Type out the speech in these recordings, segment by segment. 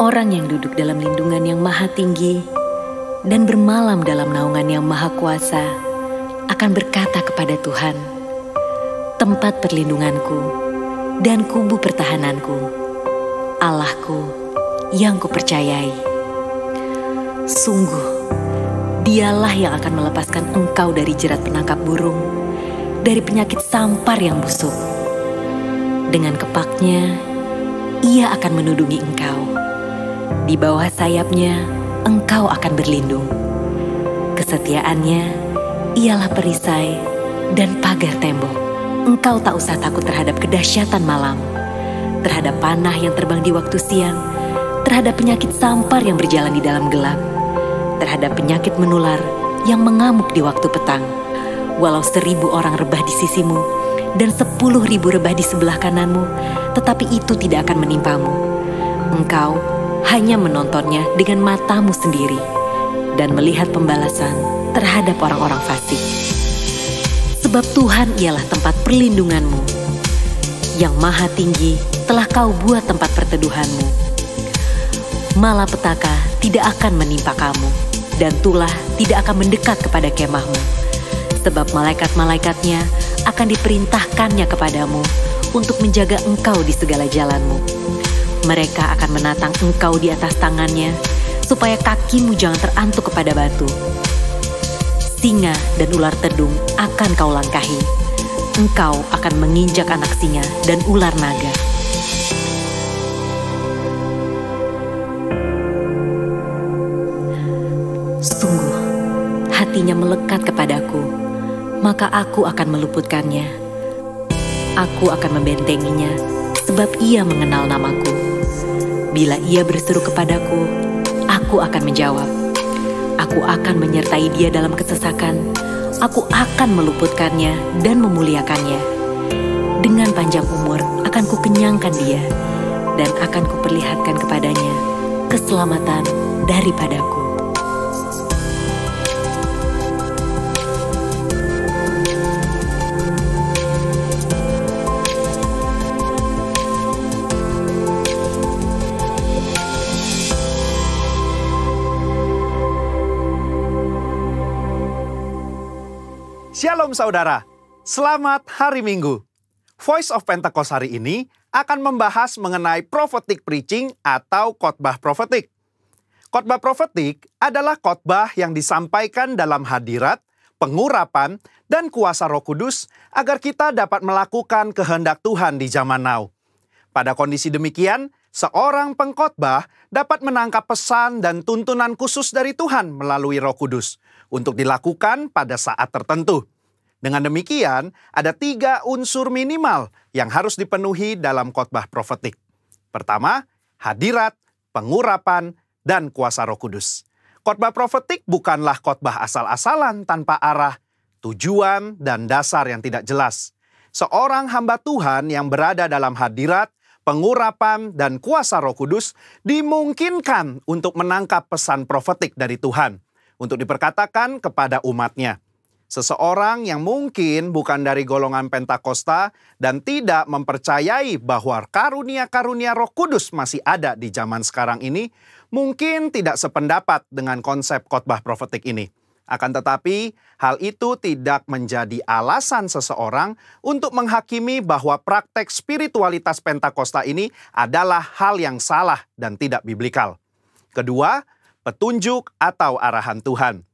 Orang yang duduk dalam lindungan yang maha tinggi dan bermalam dalam naungan yang maha kuasa akan berkata kepada Tuhan, tempat perlindunganku dan kubu pertahananku, Allahku yang kupercayai. Sungguh, Dialah yang akan melepaskan engkau dari jerat penangkap burung, dari penyakit sampar yang busuk. Dengan kepaknya, Ia akan menudungi engkau. Di bawah sayapnya, engkau akan berlindung. Kesetiaannya ialah perisai dan pagar tembok. Engkau tak usah takut terhadap kedahsyatan malam, terhadap panah yang terbang di waktu siang, terhadap penyakit sampar yang berjalan di dalam gelap, terhadap penyakit menular yang mengamuk di waktu petang. Walau 1000 orang rebah di sisimu dan 10.000 rebah di sebelah kananmu, tetapi itu tidak akan menimpamu. Engkau hanya menontonnya dengan matamu sendiri dan melihat pembalasan terhadap orang-orang fasik. Sebab Tuhan ialah tempat perlindunganmu. Yang maha tinggi telah kau buat tempat perteduhanmu. Malapetaka tidak akan menimpa kamu, dan tulah tidak akan mendekat kepada kemahmu. sebab malaikat-malaikatnya akan diperintahkannya kepadamu untuk menjaga engkau di segala jalanmu. Mereka akan menatang engkau di atas tangannya, supaya kakimu jangan terantuk kepada batu. Singa dan ular tedung akan kau langkahi. Engkau akan menginjak anak singa dan ular naga. Sungguh, hatinya melekat kepadaku, maka aku akan meluputkannya. Aku akan membentenginya, sebab ia mengenal namaku. Bila ia berseru kepadaku, aku akan menjawab. Aku akan menyertai dia dalam kesesakan. Aku akan meluputkannya dan memuliakannya. Dengan panjang umur akan kukenyangkan dia, dan akan kuperlihatkan kepadanya keselamatan daripadaku. Shalom saudara, selamat hari Minggu. Voice of Pentecost hari ini akan membahas mengenai prophetic preaching atau khotbah profetik. Khotbah profetik adalah khotbah yang disampaikan dalam hadirat, pengurapan, dan kuasa Roh Kudus agar kita dapat melakukan kehendak Tuhan di zaman now. Pada kondisi demikian, seorang pengkhotbah dapat menangkap pesan dan tuntunan khusus dari Tuhan melalui Roh Kudus untuk dilakukan pada saat tertentu. Dengan demikian, ada 3 unsur minimal yang harus dipenuhi dalam khotbah profetik. Pertama, hadirat, pengurapan, dan kuasa Roh Kudus. Khotbah profetik bukanlah khotbah asal-asalan tanpa arah, tujuan, dan dasar yang tidak jelas. Seorang hamba Tuhan yang berada dalam hadirat, pengurapan, dan kuasa Roh Kudus dimungkinkan untuk menangkap pesan profetik dari Tuhan untuk diperkatakan kepada umatnya. Seseorang yang mungkin bukan dari golongan Pentakosta dan tidak mempercayai bahwa karunia-karunia Roh Kudus masih ada di zaman sekarang ini, mungkin tidak sependapat dengan konsep khotbah profetik ini. Akan tetapi, hal itu tidak menjadi alasan seseorang untuk menghakimi bahwa praktek spiritualitas Pentakosta ini adalah hal yang salah dan tidak biblikal. Kedua, petunjuk atau arahan Tuhan.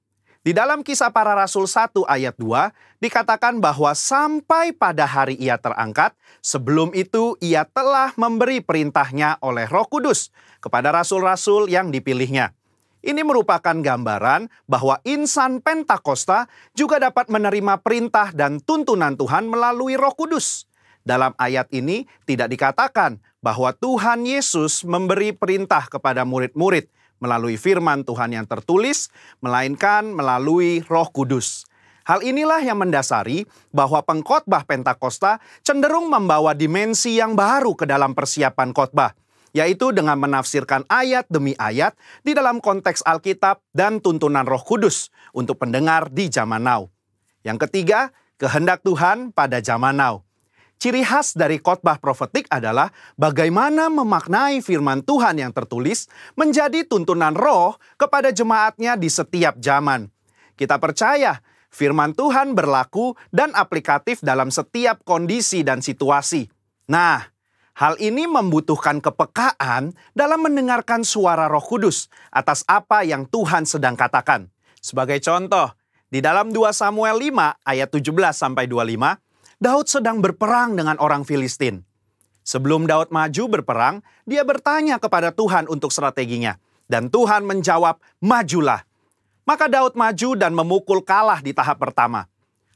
Di dalam Kisah Para Rasul 1 ayat 2, dikatakan bahwa sampai pada hari ia terangkat, sebelum itu ia telah memberi perintahnya oleh Roh Kudus kepada rasul-rasul yang dipilihnya. Ini merupakan gambaran bahwa insan Pentakosta juga dapat menerima perintah dan tuntunan Tuhan melalui Roh Kudus. Dalam ayat ini tidak dikatakan bahwa Tuhan Yesus memberi perintah kepada murid-murid melalui firman Tuhan yang tertulis, melainkan melalui Roh Kudus. Hal inilah yang mendasari bahwa pengkhotbah Pentakosta cenderung membawa dimensi yang baru ke dalam persiapan khotbah, yaitu dengan menafsirkan ayat demi ayat di dalam konteks Alkitab dan tuntunan Roh Kudus untuk pendengar di zaman now. Yang ketiga, kehendak Tuhan pada zaman now. Ciri khas dari khotbah profetik adalah bagaimana memaknai firman Tuhan yang tertulis menjadi tuntunan roh kepada jemaatnya di setiap zaman. Kita percaya firman Tuhan berlaku dan aplikatif dalam setiap kondisi dan situasi. Nah, hal ini membutuhkan kepekaan dalam mendengarkan suara Roh Kudus atas apa yang Tuhan sedang katakan. Sebagai contoh, di dalam 2 Samuel 5 ayat 17-25, Daud sedang berperang dengan orang Filistin. Sebelum Daud maju berperang, dia bertanya kepada Tuhan untuk strateginya. Dan Tuhan menjawab, majulah. Maka Daud maju dan memukul kalah di tahap pertama.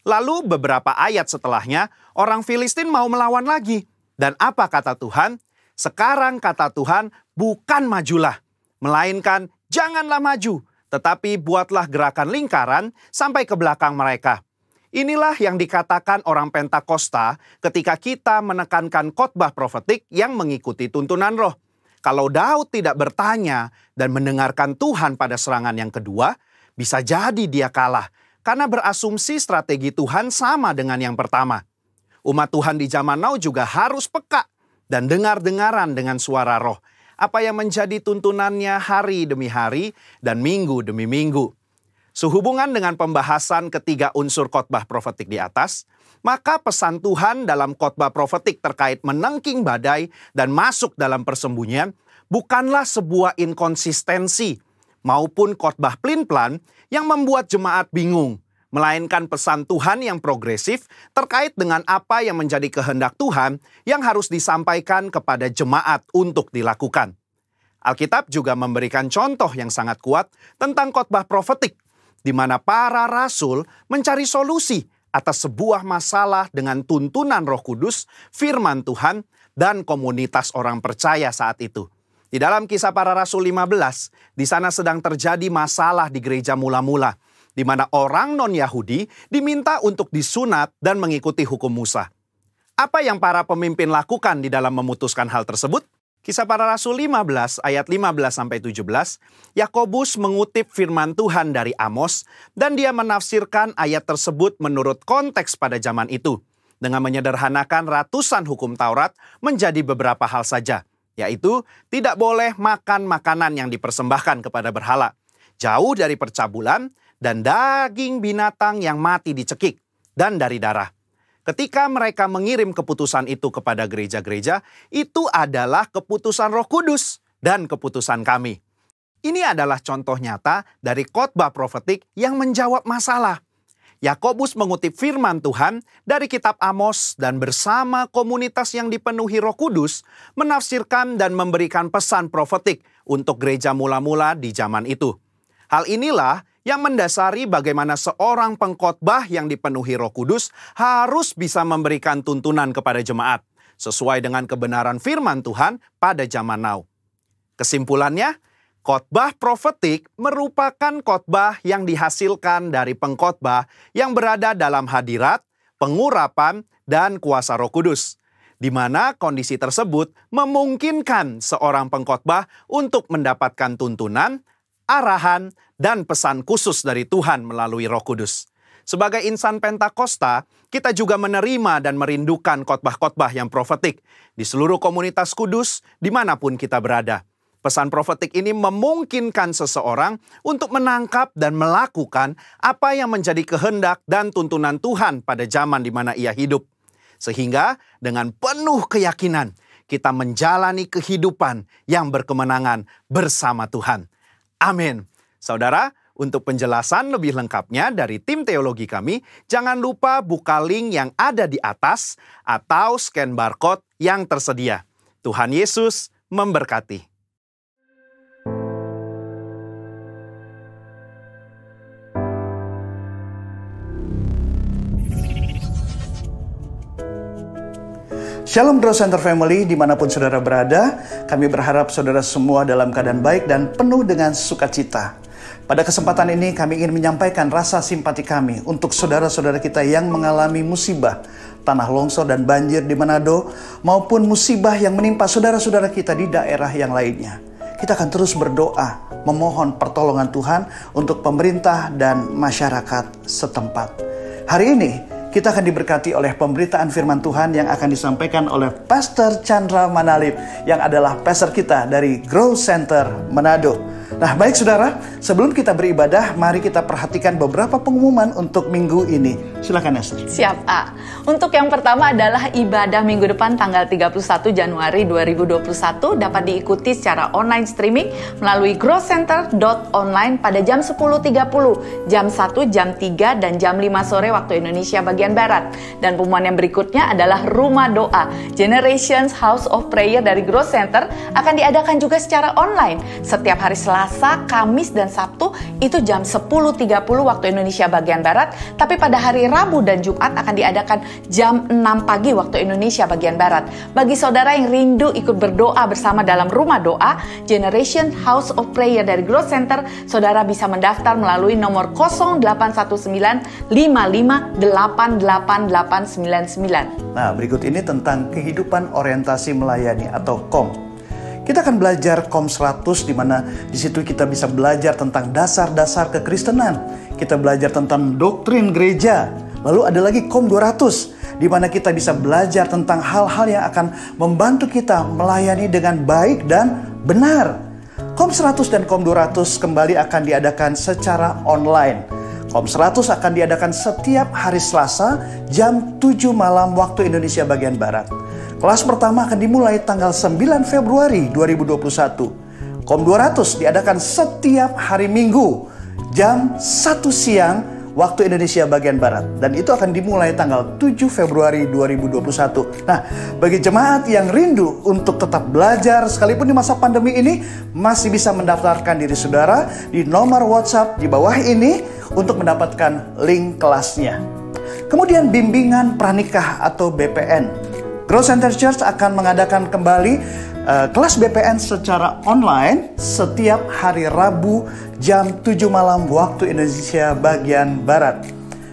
Lalu beberapa ayat setelahnya, orang Filistin mau melawan lagi. Dan apa kata Tuhan? Sekarang kata Tuhan, bukan majulah, melainkan janganlah maju, tetapi buatlah gerakan lingkaran sampai ke belakang mereka. Inilah yang dikatakan orang Pentakosta ketika kita menekankan khotbah profetik yang mengikuti tuntunan roh. Kalau Daud tidak bertanya dan mendengarkan Tuhan pada serangan yang kedua, bisa jadi dia kalah karena berasumsi strategi Tuhan sama dengan yang pertama. Umat Tuhan di zaman now juga harus peka dan dengar-dengaran dengan suara roh. Apa yang menjadi tuntunannya hari demi hari dan minggu demi minggu. Sehubungan dengan pembahasan ketiga unsur khotbah profetik di atas, maka pesan Tuhan dalam khotbah profetik terkait menengking badai dan masuk dalam persembunyian bukanlah sebuah inkonsistensi maupun khotbah plin-plan yang membuat jemaat bingung, melainkan pesan Tuhan yang progresif terkait dengan apa yang menjadi kehendak Tuhan yang harus disampaikan kepada jemaat untuk dilakukan. Alkitab juga memberikan contoh yang sangat kuat tentang khotbah profetik, di mana para rasul mencari solusi atas sebuah masalah dengan tuntunan Roh Kudus, firman Tuhan, dan komunitas orang percaya saat itu. Di dalam Kisah Para Rasul 15, di sana sedang terjadi masalah di gereja mula-mula, di mana orang non-Yahudi diminta untuk disunat dan mengikuti hukum Musa. Apa yang para pemimpin lakukan di dalam memutuskan hal tersebut? Kisah Para Rasul 15 ayat 15-17, Yakobus mengutip firman Tuhan dari Amos dan dia menafsirkan ayat tersebut menurut konteks pada zaman itu dengan menyederhanakan ratusan hukum Taurat menjadi beberapa hal saja, yaitu tidak boleh makan makanan yang dipersembahkan kepada berhala, jauh dari percabulan dan daging binatang yang mati dicekik, dan dari darah. Ketika mereka mengirim keputusan itu kepada gereja-gereja, itu adalah keputusan Roh Kudus dan keputusan kami. Ini adalah contoh nyata dari khotbah profetik yang menjawab masalah. Yakobus mengutip firman Tuhan dari kitab Amos dan bersama komunitas yang dipenuhi Roh Kudus menafsirkan dan memberikan pesan profetik untuk gereja mula-mula di zaman itu. Hal inilah yang mendasari bagaimana seorang pengkhotbah yang dipenuhi Roh Kudus harus bisa memberikan tuntunan kepada jemaat sesuai dengan kebenaran firman Tuhan pada zaman now. Kesimpulannya, khotbah profetik merupakan khotbah yang dihasilkan dari pengkhotbah yang berada dalam hadirat, pengurapan, dan kuasa Roh Kudus, di mana kondisi tersebut memungkinkan seorang pengkhotbah untuk mendapatkan tuntunan, arahan, dan pesan khusus dari Tuhan melalui Roh Kudus. Sebagai insan Pentakosta, kita juga menerima dan merindukan khotbah-khotbah yang profetik di seluruh komunitas kudus dimanapun kita berada. Pesan profetik ini memungkinkan seseorang untuk menangkap dan melakukan apa yang menjadi kehendak dan tuntunan Tuhan pada zaman di mana ia hidup. Sehingga dengan penuh keyakinan kita menjalani kehidupan yang berkemenangan bersama Tuhan. Amin. Saudara, untuk penjelasan lebih lengkapnya dari tim teologi kami, jangan lupa buka link yang ada di atas atau scan barcode yang tersedia. Tuhan Yesus memberkati. Shalom Grow Center Family, dimanapun saudara berada, kami berharap saudara semua dalam keadaan baik dan penuh dengan sukacita. Pada kesempatan ini kami ingin menyampaikan rasa simpati kami untuk saudara-saudara kita yang mengalami musibah, tanah longsor dan banjir di Manado, maupun musibah yang menimpa saudara-saudara kita di daerah yang lainnya. Kita akan terus berdoa, memohon pertolongan Tuhan untuk pemerintah dan masyarakat setempat. Hari ini, kita akan diberkati oleh pemberitaan firman Tuhan yang akan disampaikan oleh Pastor Chandra Manalip yang adalah pastor kita dari Grow Center Manado. Nah, baik saudara, sebelum kita beribadah, mari kita perhatikan beberapa pengumuman untuk minggu ini. Silakan Esther. Siap, A. Untuk yang pertama adalah ibadah minggu depan tanggal 31 Januari 2021 dapat diikuti secara online streaming melalui growcenter.online pada jam 10.30, jam 1, jam 3, dan jam 5 sore waktu Indonesia bagian Barat. Dan pengumuman yang berikutnya adalah Rumah Doa Generations House of Prayer dari Grow Center akan diadakan juga secara online setiap hari Selasa, Kamis, dan Sabtu itu jam 10.30 waktu Indonesia bagian Barat. Tapi pada hari Rabu dan Jumat akan diadakan jam 6 pagi waktu Indonesia bagian Barat. Bagi saudara yang rindu ikut berdoa bersama dalam Rumah Doa Generation House of Prayer dari Grow Center, saudara bisa mendaftar melalui nomor 081955888899. Nah, berikut ini tentang kehidupan orientasi melayani atau KOM. Kita akan belajar KOM 100, di mana di situ kita bisa belajar tentang dasar-dasar kekristenan. Kita belajar tentang doktrin gereja. Lalu ada lagi KOM 200, di mana kita bisa belajar tentang hal-hal yang akan membantu kita melayani dengan baik dan benar. Kom 100 dan Kom 200 kembali akan diadakan secara online. Kom 100 akan diadakan setiap hari Selasa jam 7 malam waktu Indonesia bagian Barat. Kelas pertama akan dimulai tanggal 9 Februari 2021. Kom 200 diadakan setiap hari Minggu jam 1 siang waktu Indonesia bagian Barat. Dan itu akan dimulai tanggal 7 Februari 2021. Nah, bagi jemaat yang rindu untuk tetap belajar sekalipun di masa pandemi ini, masih bisa mendaftarkan diri saudara di nomor WhatsApp di bawah ini untuk mendapatkan link kelasnya. Kemudian bimbingan pranikah atau BPN. Growth Center Church akan mengadakan kembali kelas BPN secara online setiap hari Rabu jam 7 malam waktu Indonesia bagian Barat.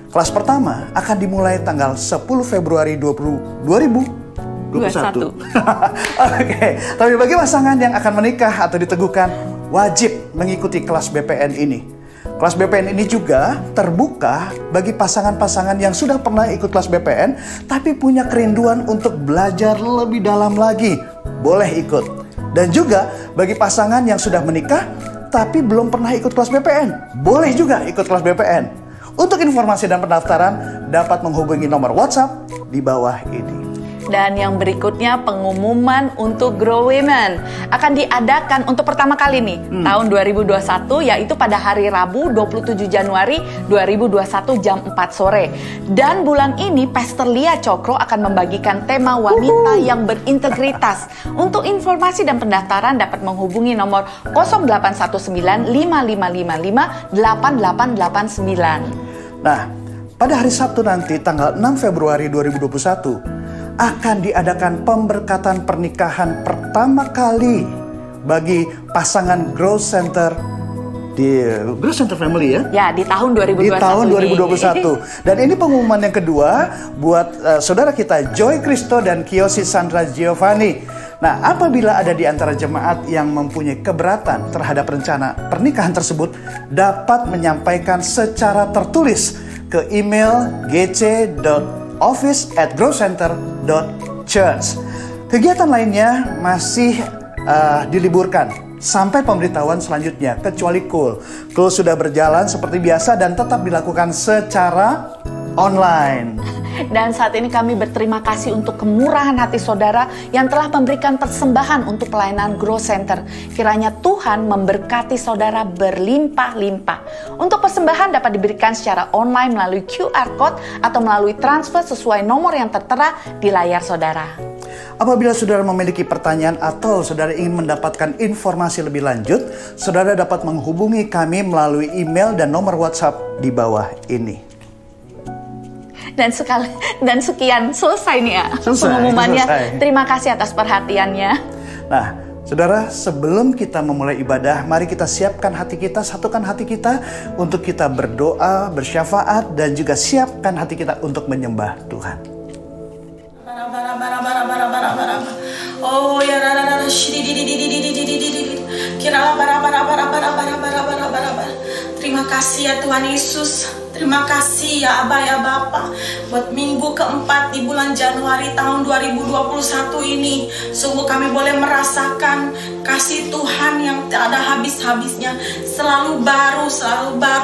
Kelas pertama akan dimulai tanggal 10 Februari 2021. Oke, tapi bagi pasangan yang akan menikah atau diteguhkan wajib mengikuti kelas BPN ini. Kelas BPN ini juga terbuka bagi pasangan-pasangan yang sudah pernah ikut kelas BPN tapi punya kerinduan untuk belajar lebih dalam lagi. Boleh ikut. Dan juga bagi pasangan yang sudah menikah tapi belum pernah ikut kelas BPN. Boleh juga ikut kelas BPN. Untuk informasi dan pendaftaran dapat menghubungi nomor WhatsApp di bawah ini. Dan yang berikutnya pengumuman untuk Grow Women akan diadakan untuk pertama kali nih tahun 2021, yaitu pada hari Rabu 27 Januari 2021 jam 4 sore. Dan bulan ini Pastor Lia Cokro akan membagikan tema wanita yang berintegritas. Untuk informasi dan pendaftaran dapat menghubungi nomor 081955558889. Nah, pada hari Sabtu nanti tanggal 6 Februari 2021 akan diadakan pemberkatan pernikahan pertama kali bagi pasangan Growth Center di Growth Center Family ya? Ya, di tahun 2021. Di tahun 2021. Dan ini pengumuman yang kedua buat saudara kita Joy Kristo dan Kiyoshi Sandra Giovanni. Nah, apabila ada di antara jemaat yang mempunyai keberatan terhadap rencana pernikahan tersebut, dapat menyampaikan secara tertulis ke email gc.office@growcenter.church. Kegiatan lainnya masih diliburkan sampai pemberitahuan selanjutnya, kecuali Cool. Cool sudah berjalan seperti biasa dan tetap dilakukan secara online. Dan saat ini kami berterima kasih untuk kemurahan hati saudara yang telah memberikan persembahan untuk pelayanan Grow Center. Kiranya Tuhan memberkati saudara berlimpah-limpah. Untuk persembahan dapat diberikan secara online melalui QR Code atau melalui transfer sesuai nomor yang tertera di layar saudara. Apabila saudara memiliki pertanyaan atau saudara ingin mendapatkan informasi lebih lanjut, saudara dapat menghubungi kami melalui email dan nomor WhatsApp di bawah ini. Dan sekian selesai nih ya pengumumannya. Selesai. Terima kasih atas perhatiannya. Nah, saudara, sebelum kita memulai ibadah, mari kita siapkan hati kita, satukan hati kita untuk kita berdoa, bersyafaat, dan juga siapkan hati kita untuk menyembah Tuhan. Oh ya, terima kasih ya Tuhan Yesus. Terima kasih ya Aba ya Bapa buat minggu keempat di bulan Januari tahun 2021 ini. Sungguh kami boleh merasakan kasih Tuhan yang tak ada habis-habisnya. Selalu baru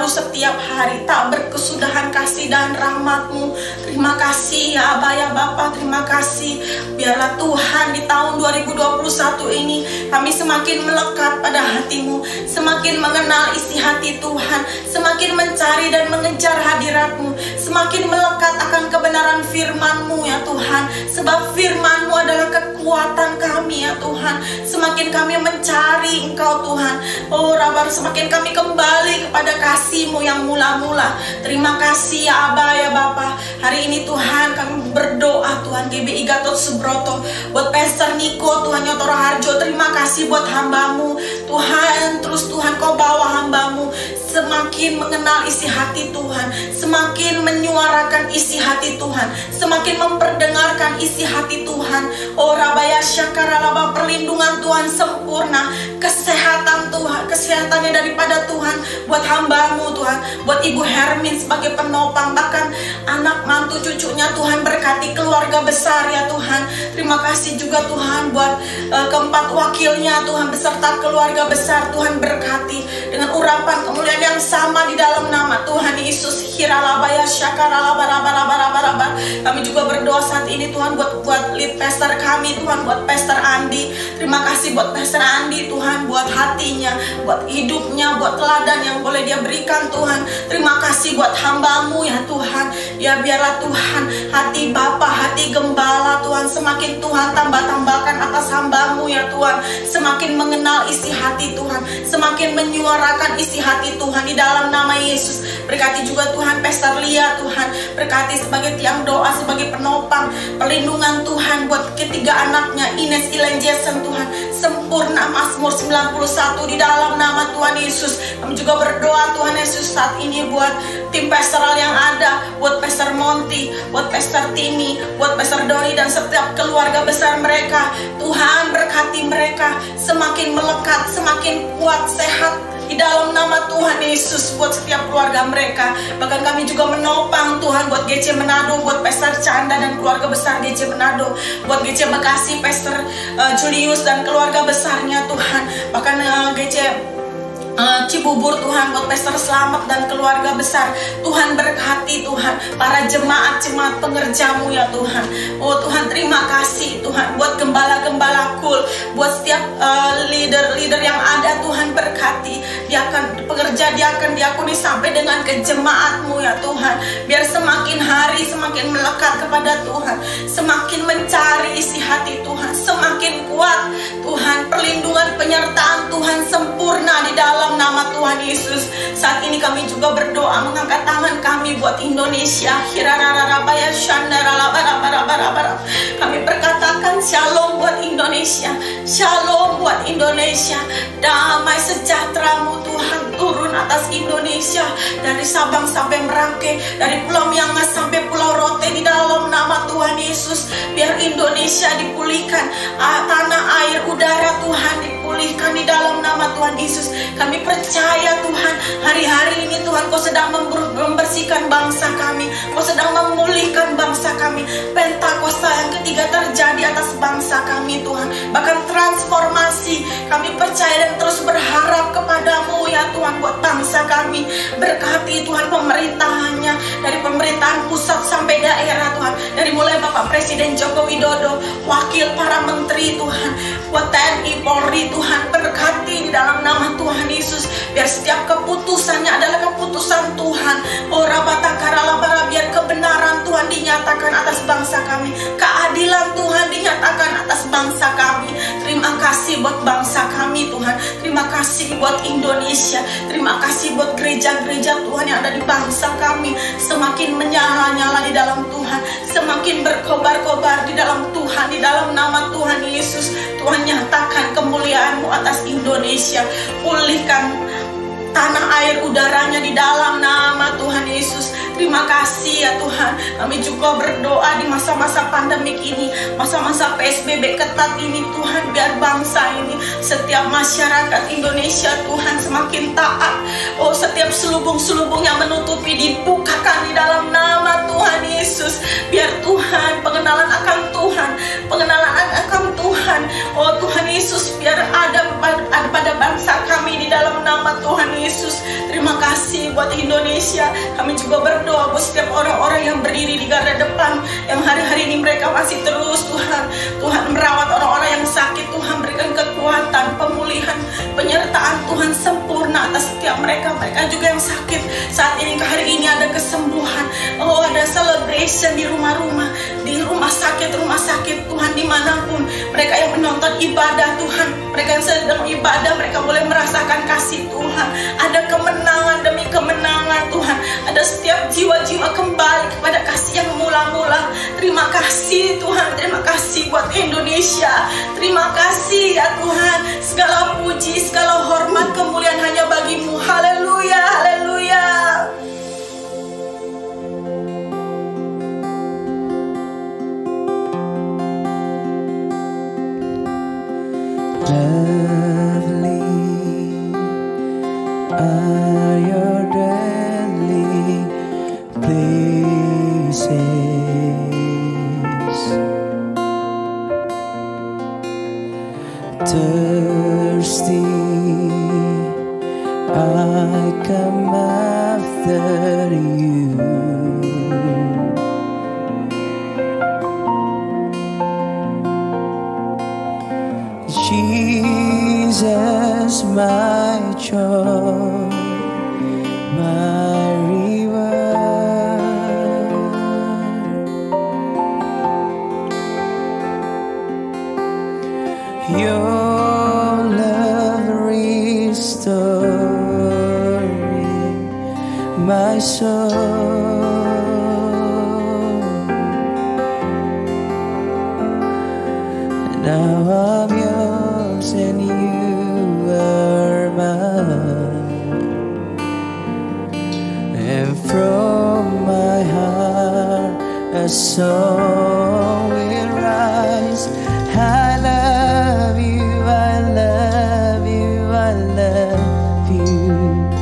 setiap hari. Tak berkesudahan kasih dan rahmat-Mu. Terima kasih ya Aba ya Bapa. Terima kasih. Biarlah Tuhan di tahun 2021 ini kami semakin melekat pada hati-Mu. Semakin mengenal isi hati Tuhan. Semakin mencari dan mengejar hadirat-Mu, semakin melekat akan kebenaran firman-Mu ya Tuhan, sebab firman-Mu adalah kekuatan kami ya Tuhan. Semakin kami mencari Engkau Tuhan, oh Rabar, semakin kami kembali kepada kasih-Mu yang mula-mula. Terima kasih ya Aba ya Bapa. Hari ini Tuhan kami berdoa Tuhan GBI Gatot Subroto, buat Pastor Niko Tuhan Yotoro Harjo. Terima kasih buat hamba-Mu Tuhan, terus Tuhan Kau bawa hamba-Mu semakin mengenal isi hati Tuhan, semakin menyuarakan isi hati Tuhan, semakin memperdengarkan isi hati Tuhan. Oh Rabaya Syakaralaba, perlindungan Tuhan sempurna, kesehatan Tuhan, kesehatannya daripada Tuhan buat hamba-Mu Tuhan, buat Ibu Hermin sebagai penopang, bahkan anak, mantu, cucunya. Tuhan berkati keluarga besar ya Tuhan. Terima kasih juga Tuhan buat keempat wakilnya Tuhan beserta keluarga besar. Tuhan berkati dengan urapan kemuliaan yang sama di dalam nama Tuhan Yesus. Hiralabaya syakaralabarabarabarabarabar. Kami juga berdoa saat ini Tuhan buat lead pastor kami Tuhan, buat Pastor Andi. Terima kasih buat Pastor Andi Tuhan, buat hatinya, buat hidupnya, buat teladan yang boleh dia berikan Tuhan. Terima kasih buat hamba-Mu ya Tuhan. Ya biarlah Tuhan hati Bapa, hati Gembala Tuhan semakin Tuhan tambahkan atas hamba-Mu ya Tuhan. Semakin mengenal isi hati Tuhan, semakin menyuarakan isi hati Tuhan di dalam nama Yesus. Berkati juga Tuhan Pastor Lia Tuhan, berkati sebagai tiang doa, sebagai penopang, perlindungan Tuhan buat ketiga anaknya Ines, Ilen, Jason Tuhan. Sempurna Mazmur 91 di dalam nama Tuhan Yesus. Kami juga berdoa Tuhan Yesus saat ini buat tim pastoral yang ada, buat Pastor Monty, buat Pastor Timi, buat Pastor Doni dan setiap keluarga besar mereka. Tuhan berkati mereka semakin melekat, semakin kuat, sehat di dalam nama Tuhan Yesus buat setiap keluarga mereka. Bahkan kami juga menopang Tuhan buat GC Manado, buat Pastor Canda dan keluarga besar GC Manado, buat GC Bekasi, Pastor Julius dan keluarga besarnya Tuhan. Bahkan GC Cibubur Tuhan, buat Pastor Selamat dan keluarga besar. Tuhan berkati Tuhan para jemaat-jemaat pengerja-Mu ya Tuhan. Oh Tuhan terima kasih Tuhan buat gembala-gembala kul, buat setiap leader-leader yang ada Tuhan berkati. Dia akan pekerja, dia akan diakuni sampai dengan ke jemaat-Mu ya Tuhan. Biar semakin hari semakin melekat kepada Tuhan, semakin mencari isi hati Tuhan, semakin kuat Tuhan. Perlindungan penyertaan Tuhan sempurna di dalam nama Tuhan Yesus. Saat ini kami juga berdoa mengangkat tangan kami buat Indonesia. Kami berkatakan shalom buat Indonesia, shalom buat Indonesia. Damai sejahtera-Mu Tuhan turun atas Indonesia, dari Sabang sampai Merauke, dari Pulau Miangas sampai Pulau Rote di dalam nama Tuhan Yesus. Biar Indonesia dipulihkan, tanah air udara Tuhan dipulihkan di dalam nama Tuhan Yesus. Kami percaya Tuhan, hari-hari ini Tuhan Kau sedang membersihkan bangsa kami, Kau sedang memulihkan bangsa kami. Pentakosta yang ketiga terjadi atas bangsa kami Tuhan. Bahkan transformasi, kami percaya dan terus berharap kepada-Mu ya Tuhan buat bangsa kami. Berkati Tuhan pemerintahannya, dari pemerintahan pusat sampai daerah Tuhan, dari mulai Bapak Presiden Joko Widodo, wakil para menteri Tuhan, buat TNI, Polri Tuhan. Berkati di dalam nama Tuhan Yesus. Biar setiap keputusannya adalah keputusan Tuhan. Oh Rabatakara, biar kebenaran Tuhan dinyatakan atas bangsa kami, keadilan Tuhan dinyatakan atas bangsa kami. Terima kasih buat bangsa kami Tuhan. Terima kasih buat Indonesia. Terima kasih buat gereja-gereja Tuhan yang ada di bangsa kami. Semakin menyala-nyala di dalam Tuhan, semakin berkobar-kobar di dalam Tuhan. Di dalam nama Tuhan Yesus, Tuhan nyatakan kemuliaan-Mu atas Indonesia. Pulihkan tanah air udaranya di dalam nama Tuhan Yesus. Terima kasih ya Tuhan. Kami juga berdoa di masa-masa pandemik ini, masa-masa PSBB ketat ini Tuhan, biar bangsa ini, setiap masyarakat Indonesia Tuhan semakin taat. Oh setiap selubung-selubung yang menutupi dibukakan di dalam nama Tuhan Yesus. Biar Tuhan pengenalan akan Tuhan, pengenalan akan Tuhan. Oh Tuhan Yesus, biar ada pada bangsa kami di dalam nama Tuhan Yesus. Terima kasih buat Indonesia. Kami juga berdoa buat setiap orang-orang yang berdiri di garda depan, yang hari-hari ini mereka masih terus Tuhan merawat orang-orang yang sakit. Tuhan berikan kekuatan, pemulihan, penyertaan Tuhan sempurna atas setiap mereka juga yang sakit. Saat ini hari ini ada kesembuhan. Oh ada celebration di rumah-rumah, di rumah sakit Tuhan, dimanapun mereka yang menonton ibadah Tuhan, mereka yang sedang ibadah, mereka boleh merasakan kasih Tuhan. Ada kemenangan demi kemenangan Tuhan. Ada setiap jiwa-jiwa kembali kepada kasih yang mula-mula. Terima kasih Tuhan, terima kasih buat Indonesia. Terima kasih ya Tuhan. Segala puji, segala hormat, kemuliaan hanya bagi-Mu. Haleluya, haleluya. Lovely are your deadly places. thirsty, I come after you. Jesus, my joy, my reward. Your love restoring my soul. Now I'm yours and you are mine, and from my heart a song will rise. I love you, I love you, I love you.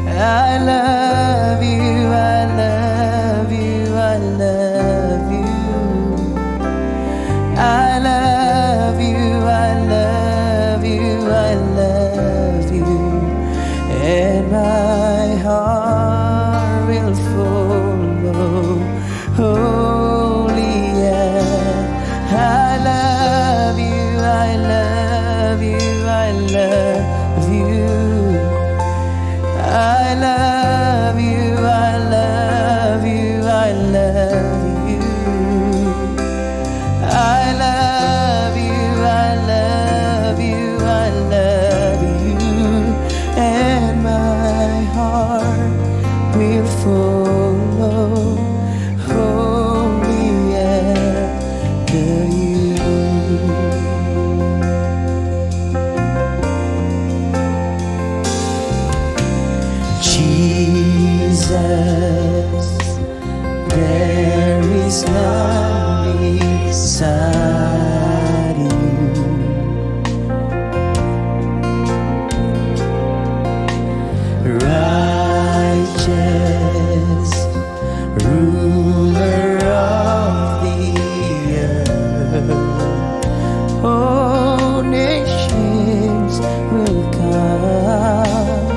I love you, I love you, I love you. I love you, I love you, I love you. And my heart will follow. Holy, yeah. I love you, I love you, I love you. I love you, I love you, I love you. I love you, I love you, I love you. And my heart will follow. Holy after you. Jesus, there is none beside you. Righteous ruler of the earth, all nations will come.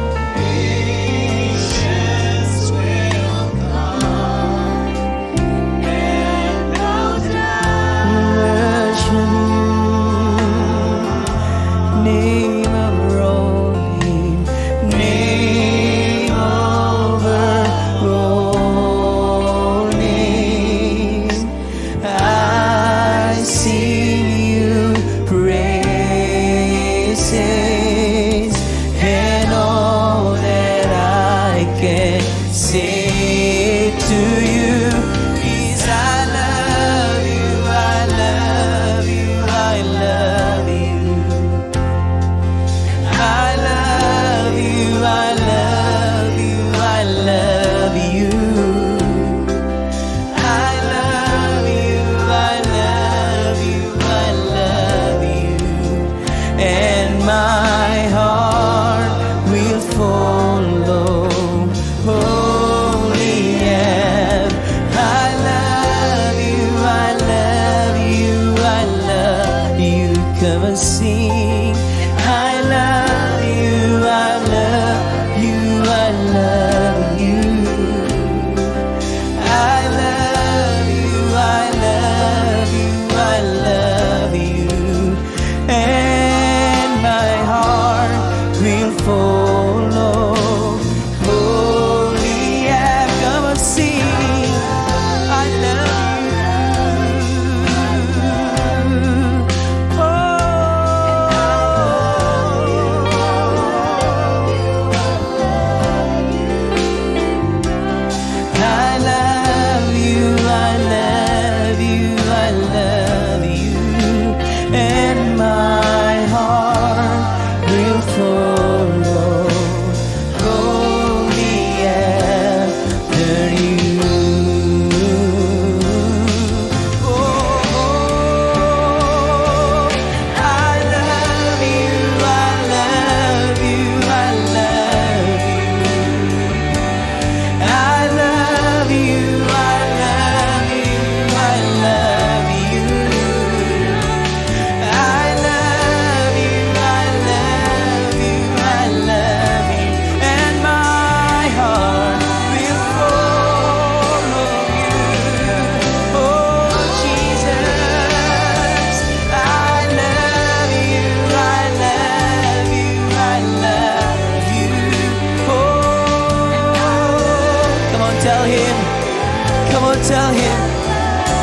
tell him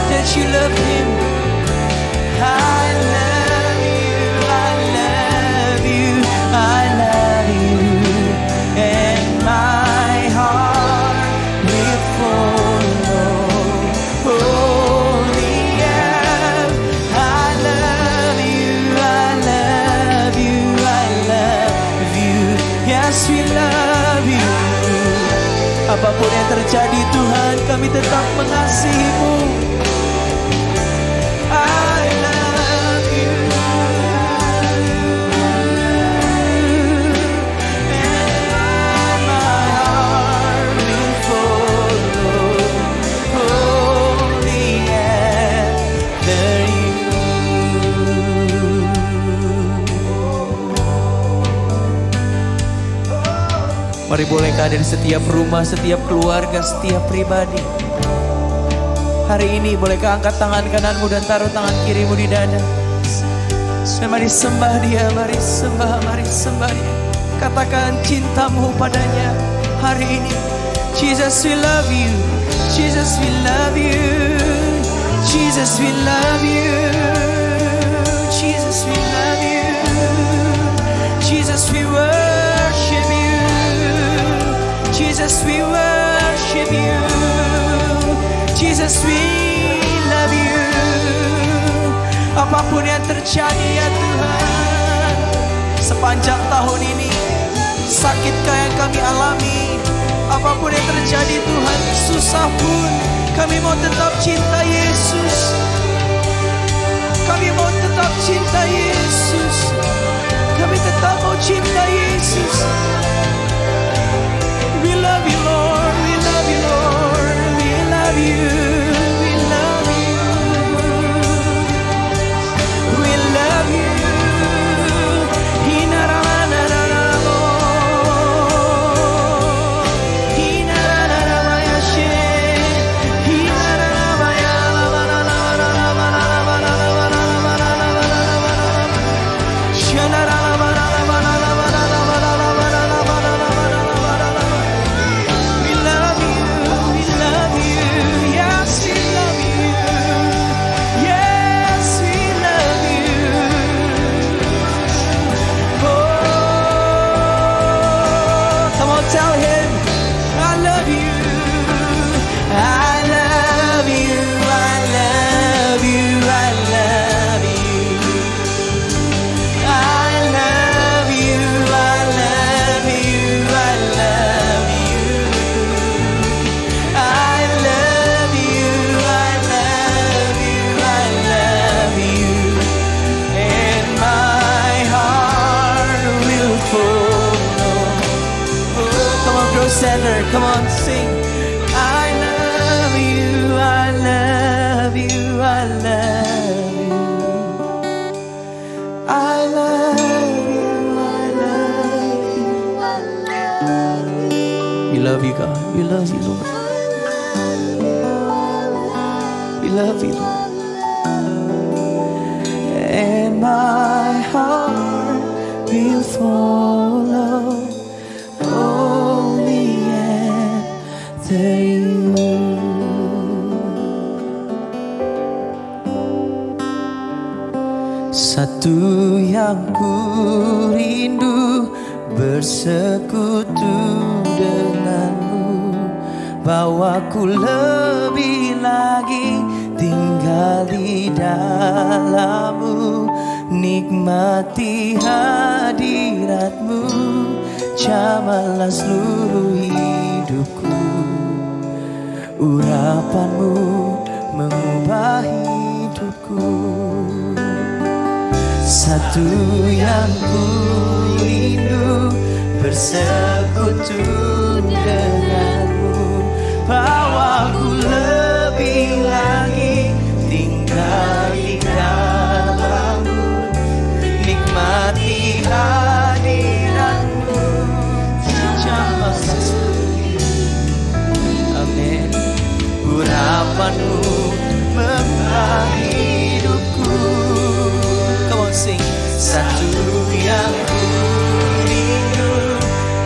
that you love him. I love you, I love you, I love you, and my heart will follow. Holy yeah, I love you, I love you, I love you. Yes, we love you. Apapun yang terjadi Tuhan, kami tetap mengasihi-Mu. I love you, and my heart will follow. Holy after you. Mari bolehkah dari setiap rumah, setiap keluarga, setiap pribadi, hari ini bolehkah angkat tangan kananmu dan taruh tangan kirimu di dada. Dan mari sembah dia, mari sembah dia. Katakan cintamu padanya hari ini. Jesus we love you, Jesus we love you, Jesus we love you, Jesus we love you, Jesus we worship you, Jesus we worship you, Jesus we love you. Apapun yang terjadi ya Tuhan, sepanjang tahun ini, sakitkah yang kami alami, apapun yang terjadi Tuhan, susah pun, kami mau tetap cinta Yesus. Kami mau tetap cinta Yesus. Kami tetap mau cinta Yesus. We love you Lord, we love you Lord, we love you, we love you, we love you. Come on, sing. I love you, I love you, I love you. I love you, I love you, I love you. We love you, God. We love you, Lord. We love you, Lord. And my heart will follow. Satu yang ku rindu bersekutu denganmu, bawaku lebih lagi tinggal di dalammu, nikmati hadiratmu, jamalah seluruh hidupku. Urapanmu mengubah hidupku. Satu yang ku rindu bersekutu denganmu, bawaku lebih lagi tinggal di dalammu, nikmati hadiratmu, jamah seluruh. Amin. Urapanmu mengubah hidupku. Come on, sing. Satu yang ku rindu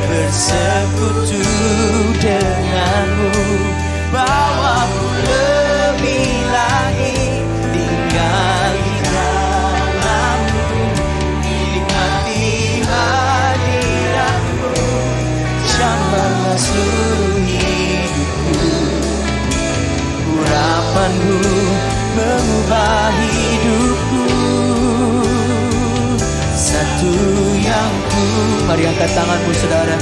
bersekutu denganmu, bawaku Urapanmu mengubah hidupku. Satu yang ku. Mari angkat tanganmu saudara.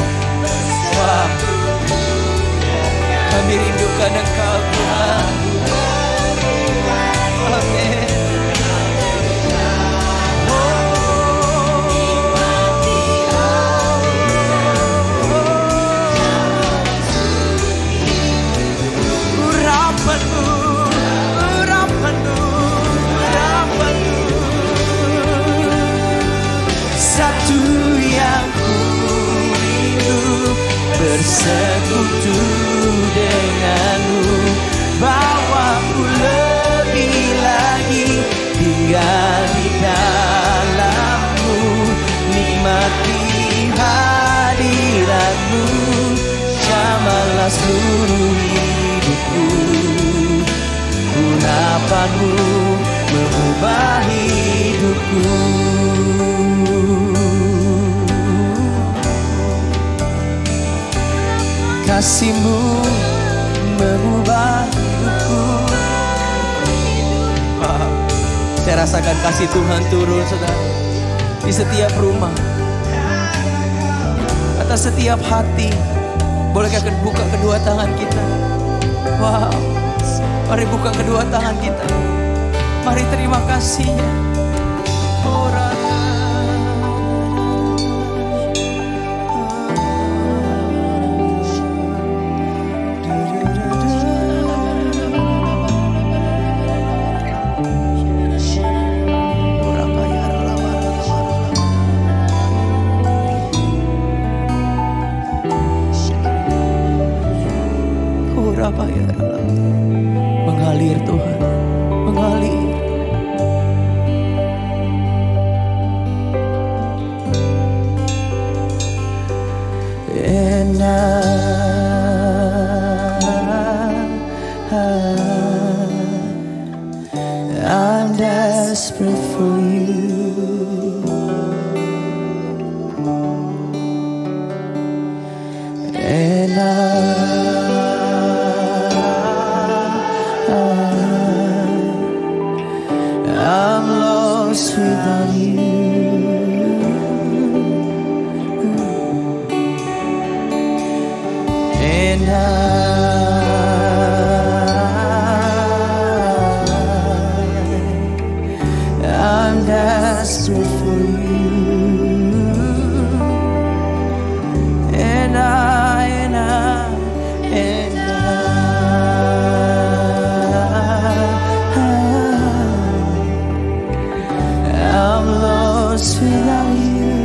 Wah, kami rindukan Engkau Tuhan. Amin. Satu yang ku rindu bersekutu denganmu, bawaku lebih lagi tinggal di dalammu, nikmati hadiratmu, jamalah seluruh hidupku. Urapanmu mengubah hidupku. Kasih-Mu mengubah hidupku. Saya rasakan kasih Tuhan turun saudara di setiap rumah, atas setiap hati. Bolehkah buka kedua tangan kita? Wow, mari buka kedua tangan kita. Mari terima kasih-Nya. Mengalir Tuhan, mengalir. And I'm desperate for you. And I'm lost without you. And I'm desperate for you. And I'm lost without you.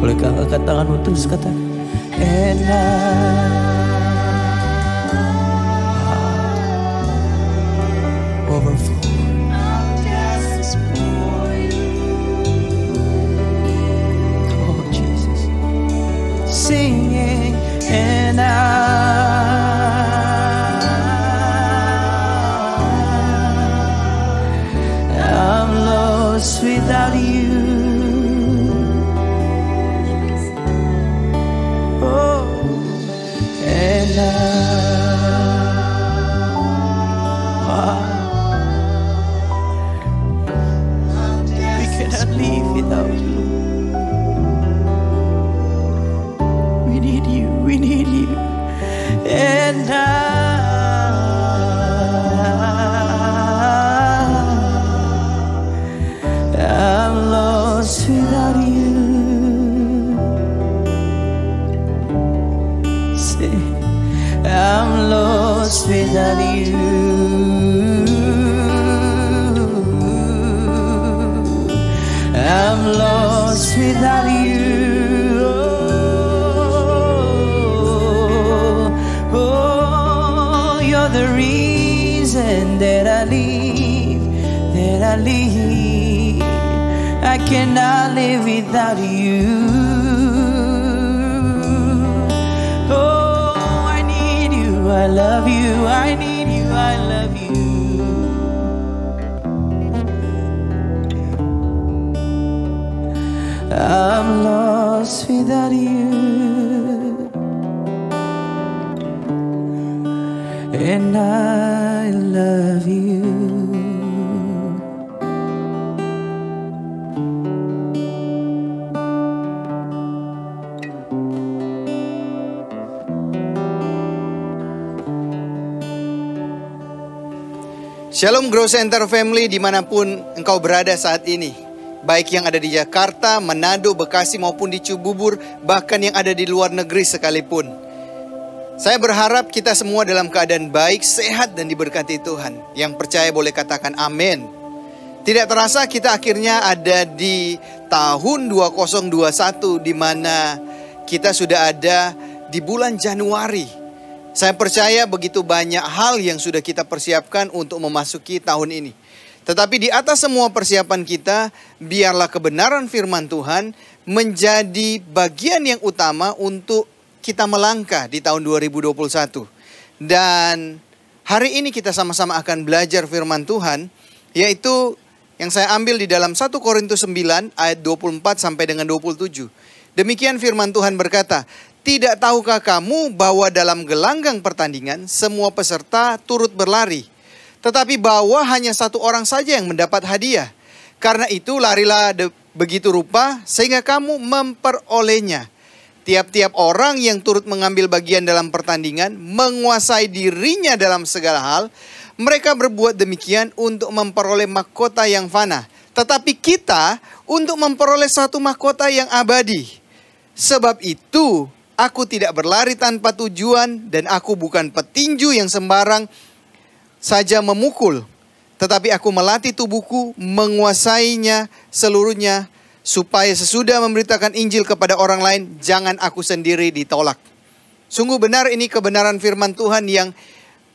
Bolehkah angkat tanganmu terus kata, and overflow. Oh Jesus, singing and I'm lost without you. Oh, and we cannot live without you. We need you, we need you. And I'm lost without you. Say, I'm lost without you. I'm lost without you. Oh, you're the reason that I live, that I live. I cannot live without you. Oh, I need you, I love you, I need you, I love you. I'm lost without you. and I love you. Shalom Grow Center Family dimanapun engkau berada saat ini. Baik yang ada di Jakarta, Manado, Bekasi maupun di Cibubur, bahkan yang ada di luar negeri sekalipun. Saya berharap kita semua dalam keadaan baik, sehat dan diberkati Tuhan. Yang percaya boleh katakan amin. Tidak terasa kita akhirnya ada di tahun 2021 di mana kita sudah ada di bulan Januari. Saya percaya begitu banyak hal yang sudah kita persiapkan untuk memasuki tahun ini. Tetapi di atas semua persiapan kita, biarlah kebenaran firman Tuhan menjadi bagian yang utama untuk kita melangkah di tahun 2021. Dan hari ini kita sama-sama akan belajar firman Tuhan, yaitu yang saya ambil di dalam 1 Korintus 9 ayat 24 sampai dengan 27. Demikian firman Tuhan berkata, "Tidak tahukah kamu bahwa dalam gelanggang pertandingan semua peserta turut berlari, tetapi bahwa hanya satu orang saja yang mendapat hadiah? Karena itu larilah begitu rupa sehingga kamu memperolehnya. Tiap-tiap orang yang turut mengambil bagian dalam pertandingan menguasai dirinya dalam segala hal. Mereka berbuat demikian untuk memperoleh mahkota yang fana, tetapi kita untuk memperoleh satu mahkota yang abadi. Sebab itu aku tidak berlari tanpa tujuan dan aku bukan petinju yang sembarang saja memukul. Tetapi aku melatih tubuhku menguasainya seluruhnya supaya sesudah memberitakan Injil kepada orang lain, jangan aku sendiri ditolak." Sungguh benar ini kebenaran firman Tuhan yang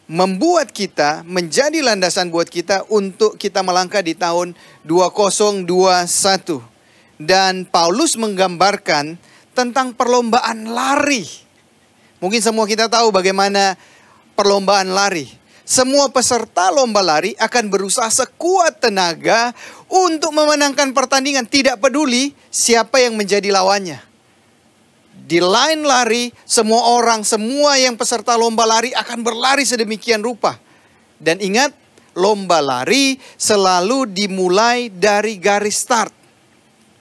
membuat kita menjadi landasan buat kita untuk kita melangkah di tahun 2021. Dan Paulus menggambarkan tentang perlombaan lari. Mungkin semua kita tahu bagaimana perlombaan lari. Semua peserta lomba lari akan berusaha sekuat tenaga untuk memenangkan pertandingan. Tidak peduli siapa yang menjadi lawannya. Di line lari, semua orang, semua yang peserta lomba lari akan berlari sedemikian rupa. Dan ingat, lomba lari selalu dimulai dari garis start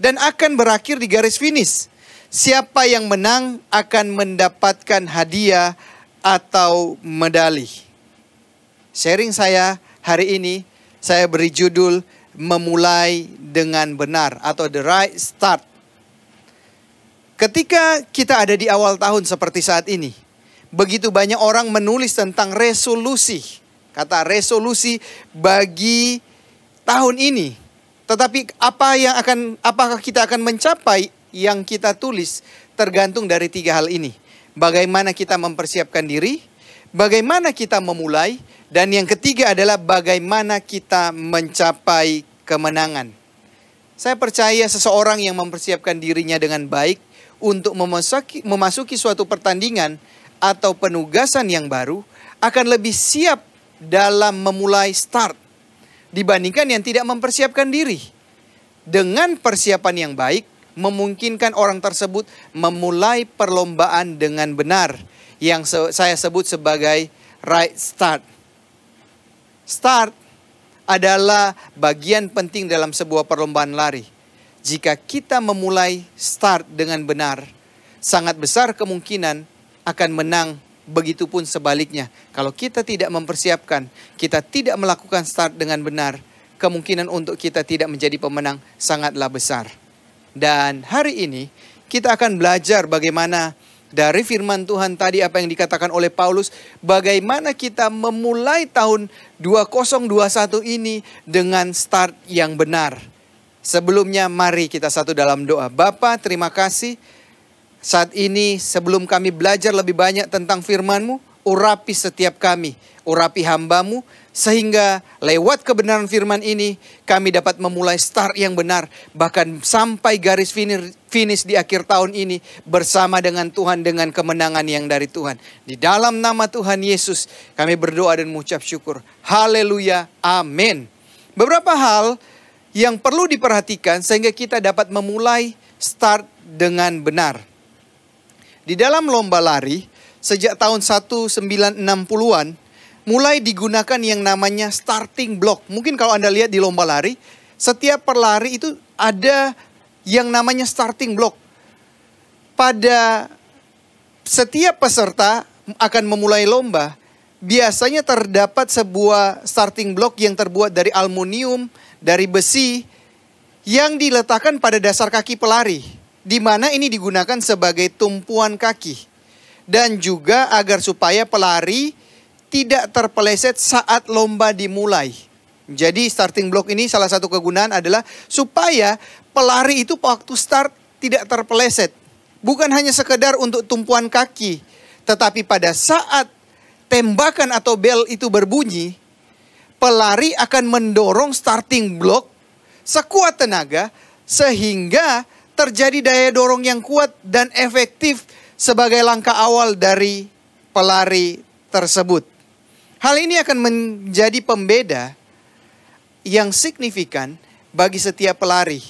dan akan berakhir di garis finish. Siapa yang menang akan mendapatkan hadiah atau medali. Sharing saya hari ini, saya beri judul memulai dengan benar atau the right start. Ketika kita ada di awal tahun seperti saat ini, begitu banyak orang menulis tentang resolusi. Kata resolusi bagi tahun ini. Tetapi apakah kita akan mencapai yang kita tulis tergantung dari 3 hal ini. Bagaimana kita mempersiapkan diri, bagaimana kita memulai, dan yang ketiga adalah bagaimana kita mencapai kemenangan. Saya percaya seseorang yang mempersiapkan dirinya dengan baik untuk memasuki suatu pertandingan atau penugasan yang baru akan lebih siap dalam memulai start dibandingkan yang tidak mempersiapkan diri. Dengan persiapan yang baik, memungkinkan orang tersebut memulai perlombaan dengan benar, yang saya sebut sebagai right start. Start adalah bagian penting dalam sebuah perlombaan lari. Jika kita memulai start dengan benar, sangat besar kemungkinan akan menang. Begitupun sebaliknya, kalau kita tidak mempersiapkan, kita tidak melakukan start dengan benar, kemungkinan untuk kita tidak menjadi pemenang sangatlah besar. Dan hari ini kita akan belajar bagaimana dari firman Tuhan tadi apa yang dikatakan oleh Paulus, bagaimana kita memulai tahun 2021 ini dengan start yang benar. Sebelumnya mari kita satu dalam doa. Bapa, terima kasih saat ini sebelum kami belajar lebih banyak tentang firman-Mu, urapi setiap kami, urapi hamba-Mu, sehingga lewat kebenaran firman ini kami dapat memulai start yang benar, bahkan sampai garis finish di akhir tahun ini bersama dengan Tuhan, dengan kemenangan yang dari Tuhan. Di dalam nama Tuhan Yesus kami berdoa dan mengucap syukur. Haleluya, amin. Beberapa hal yang perlu diperhatikan sehingga kita dapat memulai start dengan benar. Di dalam lomba lari sejak tahun 1960-an, mulai digunakan yang namanya starting block. Mungkin kalau Anda lihat di lomba lari, setiap pelari itu ada yang namanya starting block. Pada setiap peserta akan memulai lomba, biasanya terdapat sebuah starting block yang terbuat dari aluminium, dari besi, yang diletakkan pada dasar kaki pelari, di mana ini digunakan sebagai tumpuan kaki. Dan juga agar supaya pelari tidak terpeleset saat lomba dimulai. Jadi starting block ini salah satu kegunaan adalah supaya pelari itu waktu start tidak terpeleset. Bukan hanya sekedar untuk tumpuan kaki, tetapi pada saat tembakan atau bel itu berbunyi, pelari akan mendorong starting block sekuat tenaga sehingga terjadi daya dorong yang kuat dan efektif sebagai langkah awal dari pelari tersebut. Hal ini akan menjadi pembeda yang signifikan bagi setiap pelari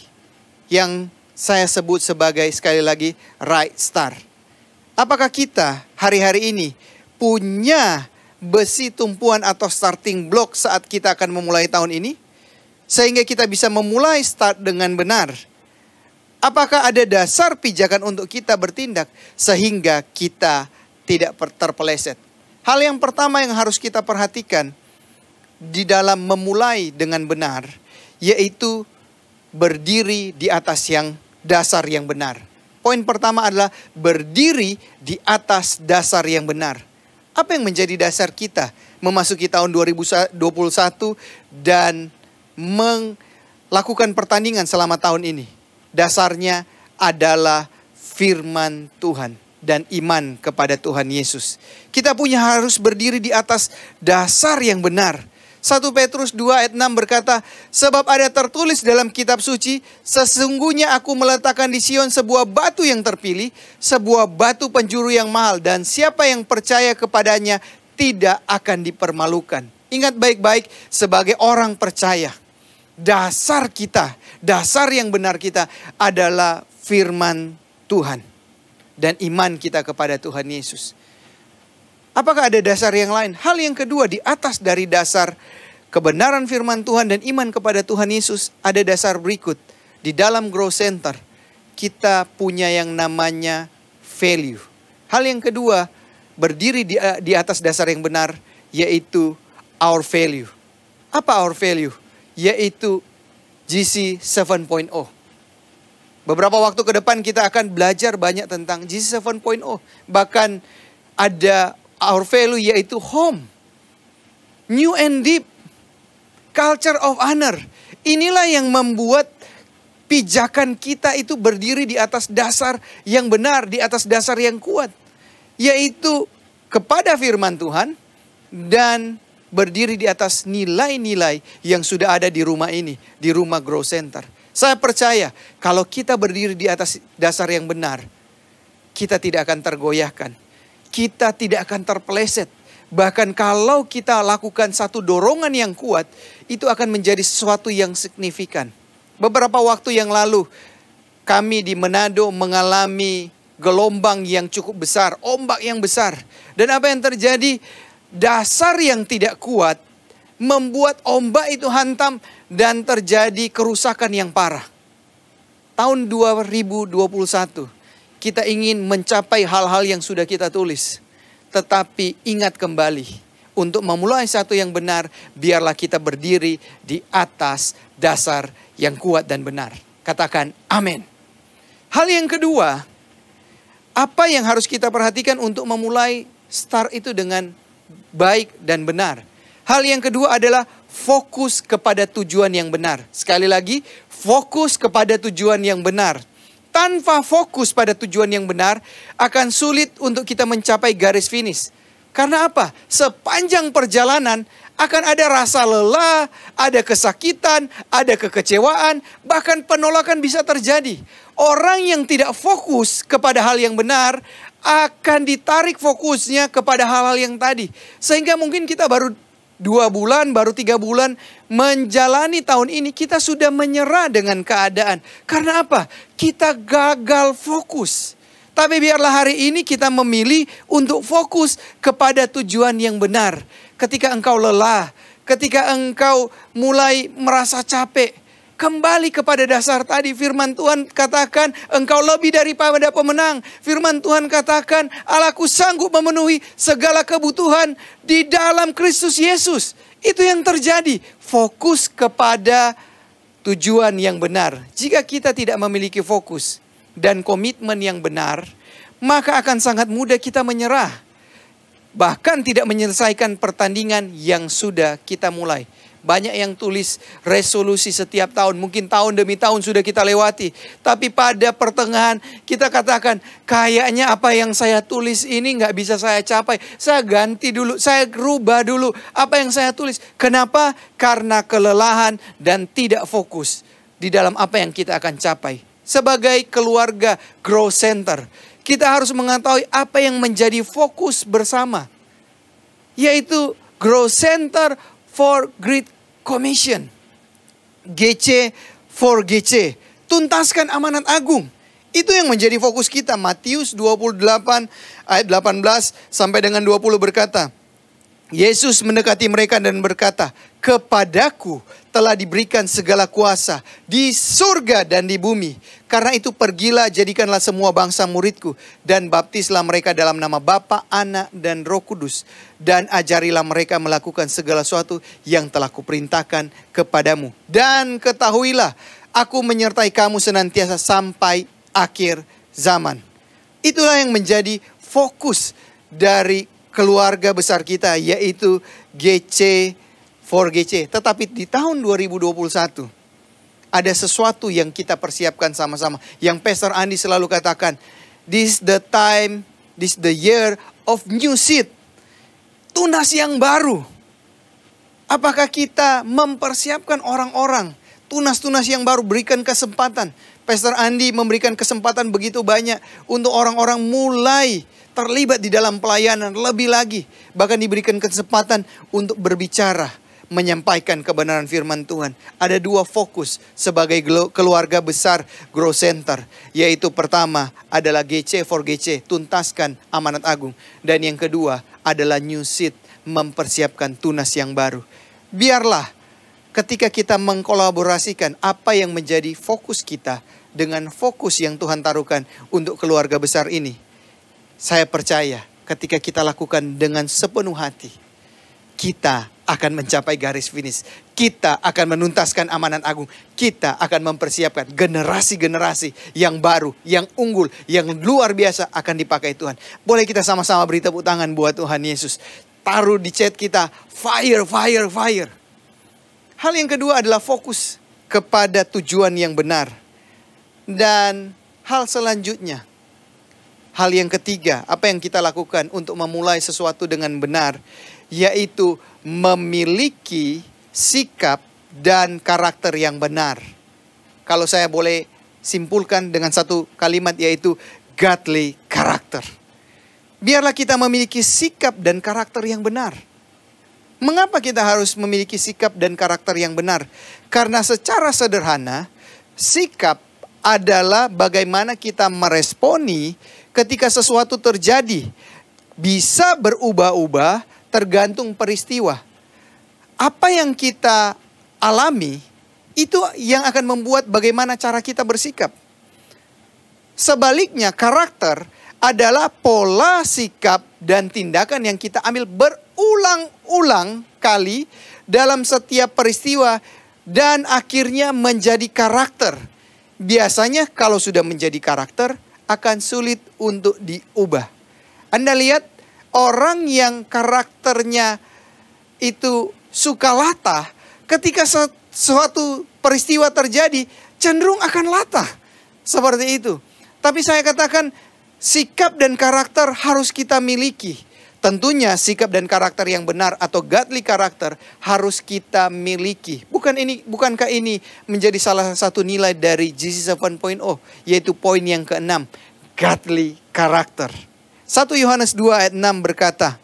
yang saya sebut sebagai, sekali lagi, right start. Apakah kita hari-hari ini punya besi tumpuan atau starting block saat kita akan memulai tahun ini? Sehingga kita bisa memulai start dengan benar. Apakah ada dasar pijakan untuk kita bertindak sehingga kita tidak terpeleset? Hal yang pertama yang harus kita perhatikan di dalam memulai dengan benar, yaitu berdiri di atas dasar yang benar. Poin pertama adalah berdiri di atas dasar yang benar. Apa yang menjadi dasar kita memasuki tahun 2021 dan melakukan pertandingan selama tahun ini? Dasarnya adalah firman Tuhan dan iman kepada Tuhan Yesus. Kita harus berdiri di atas dasar yang benar. 1 Petrus 2 ayat 6 berkata, sebab ada tertulis dalam kitab suci, sesungguhnya aku meletakkan di Sion sebuah batu yang terpilih, sebuah batu penjuru yang mahal, dan siapa yang percaya kepadanya tidak akan dipermalukan. Ingat baik-baik, sebagai orang percaya, dasar kita, dasar yang benar kita adalah firman Tuhan dan iman kita kepada Tuhan Yesus. Apakah ada dasar yang lain? Hal yang kedua, di atas dari dasar kebenaran firman Tuhan dan iman kepada Tuhan Yesus, ada dasar berikut. Di dalam Growth Center, kita punya yang namanya value. Hal yang kedua, berdiri di atas dasar yang benar, yaitu our value. Apa our value? Yaitu GC 7.0. Beberapa waktu ke depan kita akan belajar banyak tentang GC 7.0. Bahkan ada our value, yaitu home, new and deep, culture of honor. Inilah yang membuat pijakan kita itu berdiri di atas dasar yang benar, di atas dasar yang kuat, yaitu kepada firman Tuhan dan berdiri di atas nilai-nilai yang sudah ada di rumah ini, di rumah Growth Center. Saya percaya kalau kita berdiri di atas dasar yang benar, kita tidak akan tergoyahkan. Kita tidak akan terpeleset. Bahkan kalau kita lakukan satu dorongan yang kuat, itu akan menjadi sesuatu yang signifikan. Beberapa waktu yang lalu, kami di Manado mengalami gelombang yang cukup besar, ombak yang besar. Dan apa yang terjadi? Dasar yang tidak kuat membuat ombak itu hantam dan terjadi kerusakan yang parah. Tahun 2021, kita ingin mencapai hal-hal yang sudah kita tulis. Tetapi ingat kembali, untuk memulai satu yang benar, biarlah kita berdiri di atas dasar yang kuat dan benar. Katakan amin. Hal yang kedua, apa yang harus kita perhatikan untuk memulai start itu dengan baik dan benar? Hal yang kedua adalah fokus kepada tujuan yang benar. Sekali lagi, fokus kepada tujuan yang benar. Tanpa fokus pada tujuan yang benar, akan sulit untuk kita mencapai garis finish. Karena apa? Sepanjang perjalanan akan ada rasa lelah, ada kesakitan, ada kekecewaan, bahkan penolakan bisa terjadi. Orang yang tidak fokus kepada hal yang benar akan ditarik fokusnya kepada hal-hal yang tadi. Sehingga mungkin kita baru 2 bulan, baru 3 bulan menjalani tahun ini, kita sudah menyerah dengan keadaan. Karena apa? Kita gagal fokus. Tapi biarlah hari ini kita memilih untuk fokus kepada tujuan yang benar. Ketika engkau lelah, ketika engkau mulai merasa capek, kembali kepada dasar tadi. Firman Tuhan katakan engkau lebih daripada pemenang. Firman Tuhan katakan Allahku sanggup memenuhi segala kebutuhan di dalam Kristus Yesus. Itu yang terjadi. Fokus kepada tujuan yang benar. Jika kita tidak memiliki fokus dan komitmen yang benar, maka akan sangat mudah kita menyerah. Bahkan tidak menyelesaikan pertandingan yang sudah kita mulai. Banyak yang tulis resolusi setiap tahun. Mungkin tahun demi tahun sudah kita lewati. Tapi pada pertengahan kita katakan, kayaknya apa yang saya tulis ini nggak bisa saya capai. Saya ganti dulu, saya rubah dulu apa yang saya tulis. Kenapa? Karena kelelahan dan tidak fokus di dalam apa yang kita akan capai. Sebagai keluarga Grow Center, kita harus mengetahui apa yang menjadi fokus bersama. Yaitu Grow Center for Great Commission. GC for GC. Tuntaskan amanat agung. Itu yang menjadi fokus kita. Matius 28 ayat 18 sampai dengan 20 berkata, Yesus mendekati mereka dan berkata, kepadaku telah diberikan segala kuasa di surga dan di bumi. Karena itu pergilah, jadikanlah semua bangsa muridku. Dan baptislah mereka dalam nama Bapa, Anak, dan Roh Kudus. Dan ajarilah mereka melakukan segala sesuatu yang telah kuperintahkan kepadamu. Dan ketahuilah, aku menyertai kamu senantiasa sampai akhir zaman. Itulah yang menjadi fokus dari keluarga besar kita, yaitu GC for GC. Tetapi di tahun 2021 ada sesuatu yang kita persiapkan sama-sama. Yang Pastor Andi selalu katakan, this the time, this the year of new seed. Tunas yang baru. Apakah kita mempersiapkan orang-orang? Tunas-tunas yang baru, berikan kesempatan. Pastor Andi memberikan kesempatan begitu banyak untuk orang-orang mulai terlibat di dalam pelayanan lebih lagi. Bahkan diberikan kesempatan untuk berbicara, menyampaikan kebenaran firman Tuhan. Ada dua fokus sebagai keluarga besar Grow Center. Yaitu pertama adalah GC for GC, tuntaskan amanat agung. Dan yang kedua adalah new seed, mempersiapkan tunas yang baru. Biarlah ketika kita mengkolaborasikan apa yang menjadi fokus kita dengan fokus yang Tuhan taruhkan untuk keluarga besar ini. Saya percaya ketika kita lakukan dengan sepenuh hati, kita akan mencapai garis finish. Kita akan menuntaskan amanat agung. Kita akan mempersiapkan generasi-generasi yang baru, yang unggul, yang luar biasa akan dipakai Tuhan. Boleh kita sama-sama beri tepuk tangan buat Tuhan Yesus. Taruh di chat kita, fire, fire, fire. Hal yang kedua adalah fokus kepada tujuan yang benar. Dan hal selanjutnya, hal yang ketiga, apa yang kita lakukan untuk memulai sesuatu dengan benar, yaitu memiliki sikap dan karakter yang benar. Kalau saya boleh simpulkan dengan satu kalimat, yaitu godly character. Biarlah kita memiliki sikap dan karakter yang benar. Mengapa kita harus memiliki sikap dan karakter yang benar? Karena secara sederhana, sikap adalah bagaimana kita meresponi ketika sesuatu terjadi. Bisa berubah-ubah tergantung peristiwa. Apa yang kita alami, itu yang akan membuat bagaimana cara kita bersikap. Sebaliknya, karakter adalah pola sikap dan tindakan yang kita ambil berulang-ulang kali dalam setiap peristiwa dan akhirnya menjadi karakter. Biasanya kalau sudah menjadi karakter akan sulit untuk diubah. Anda lihat orang yang karakternya itu suka latah, ketika suatu peristiwa terjadi cenderung akan latah. Seperti itu. Tapi saya katakan sikap dan karakter harus kita miliki. Tentunya sikap dan karakter yang benar atau godly karakter harus kita miliki. Bukankah ini menjadi salah satu nilai dari GC 7.0, yaitu poin yang ke-6, godly karakter. 1 Yohanes 2 ayat 6 berkata,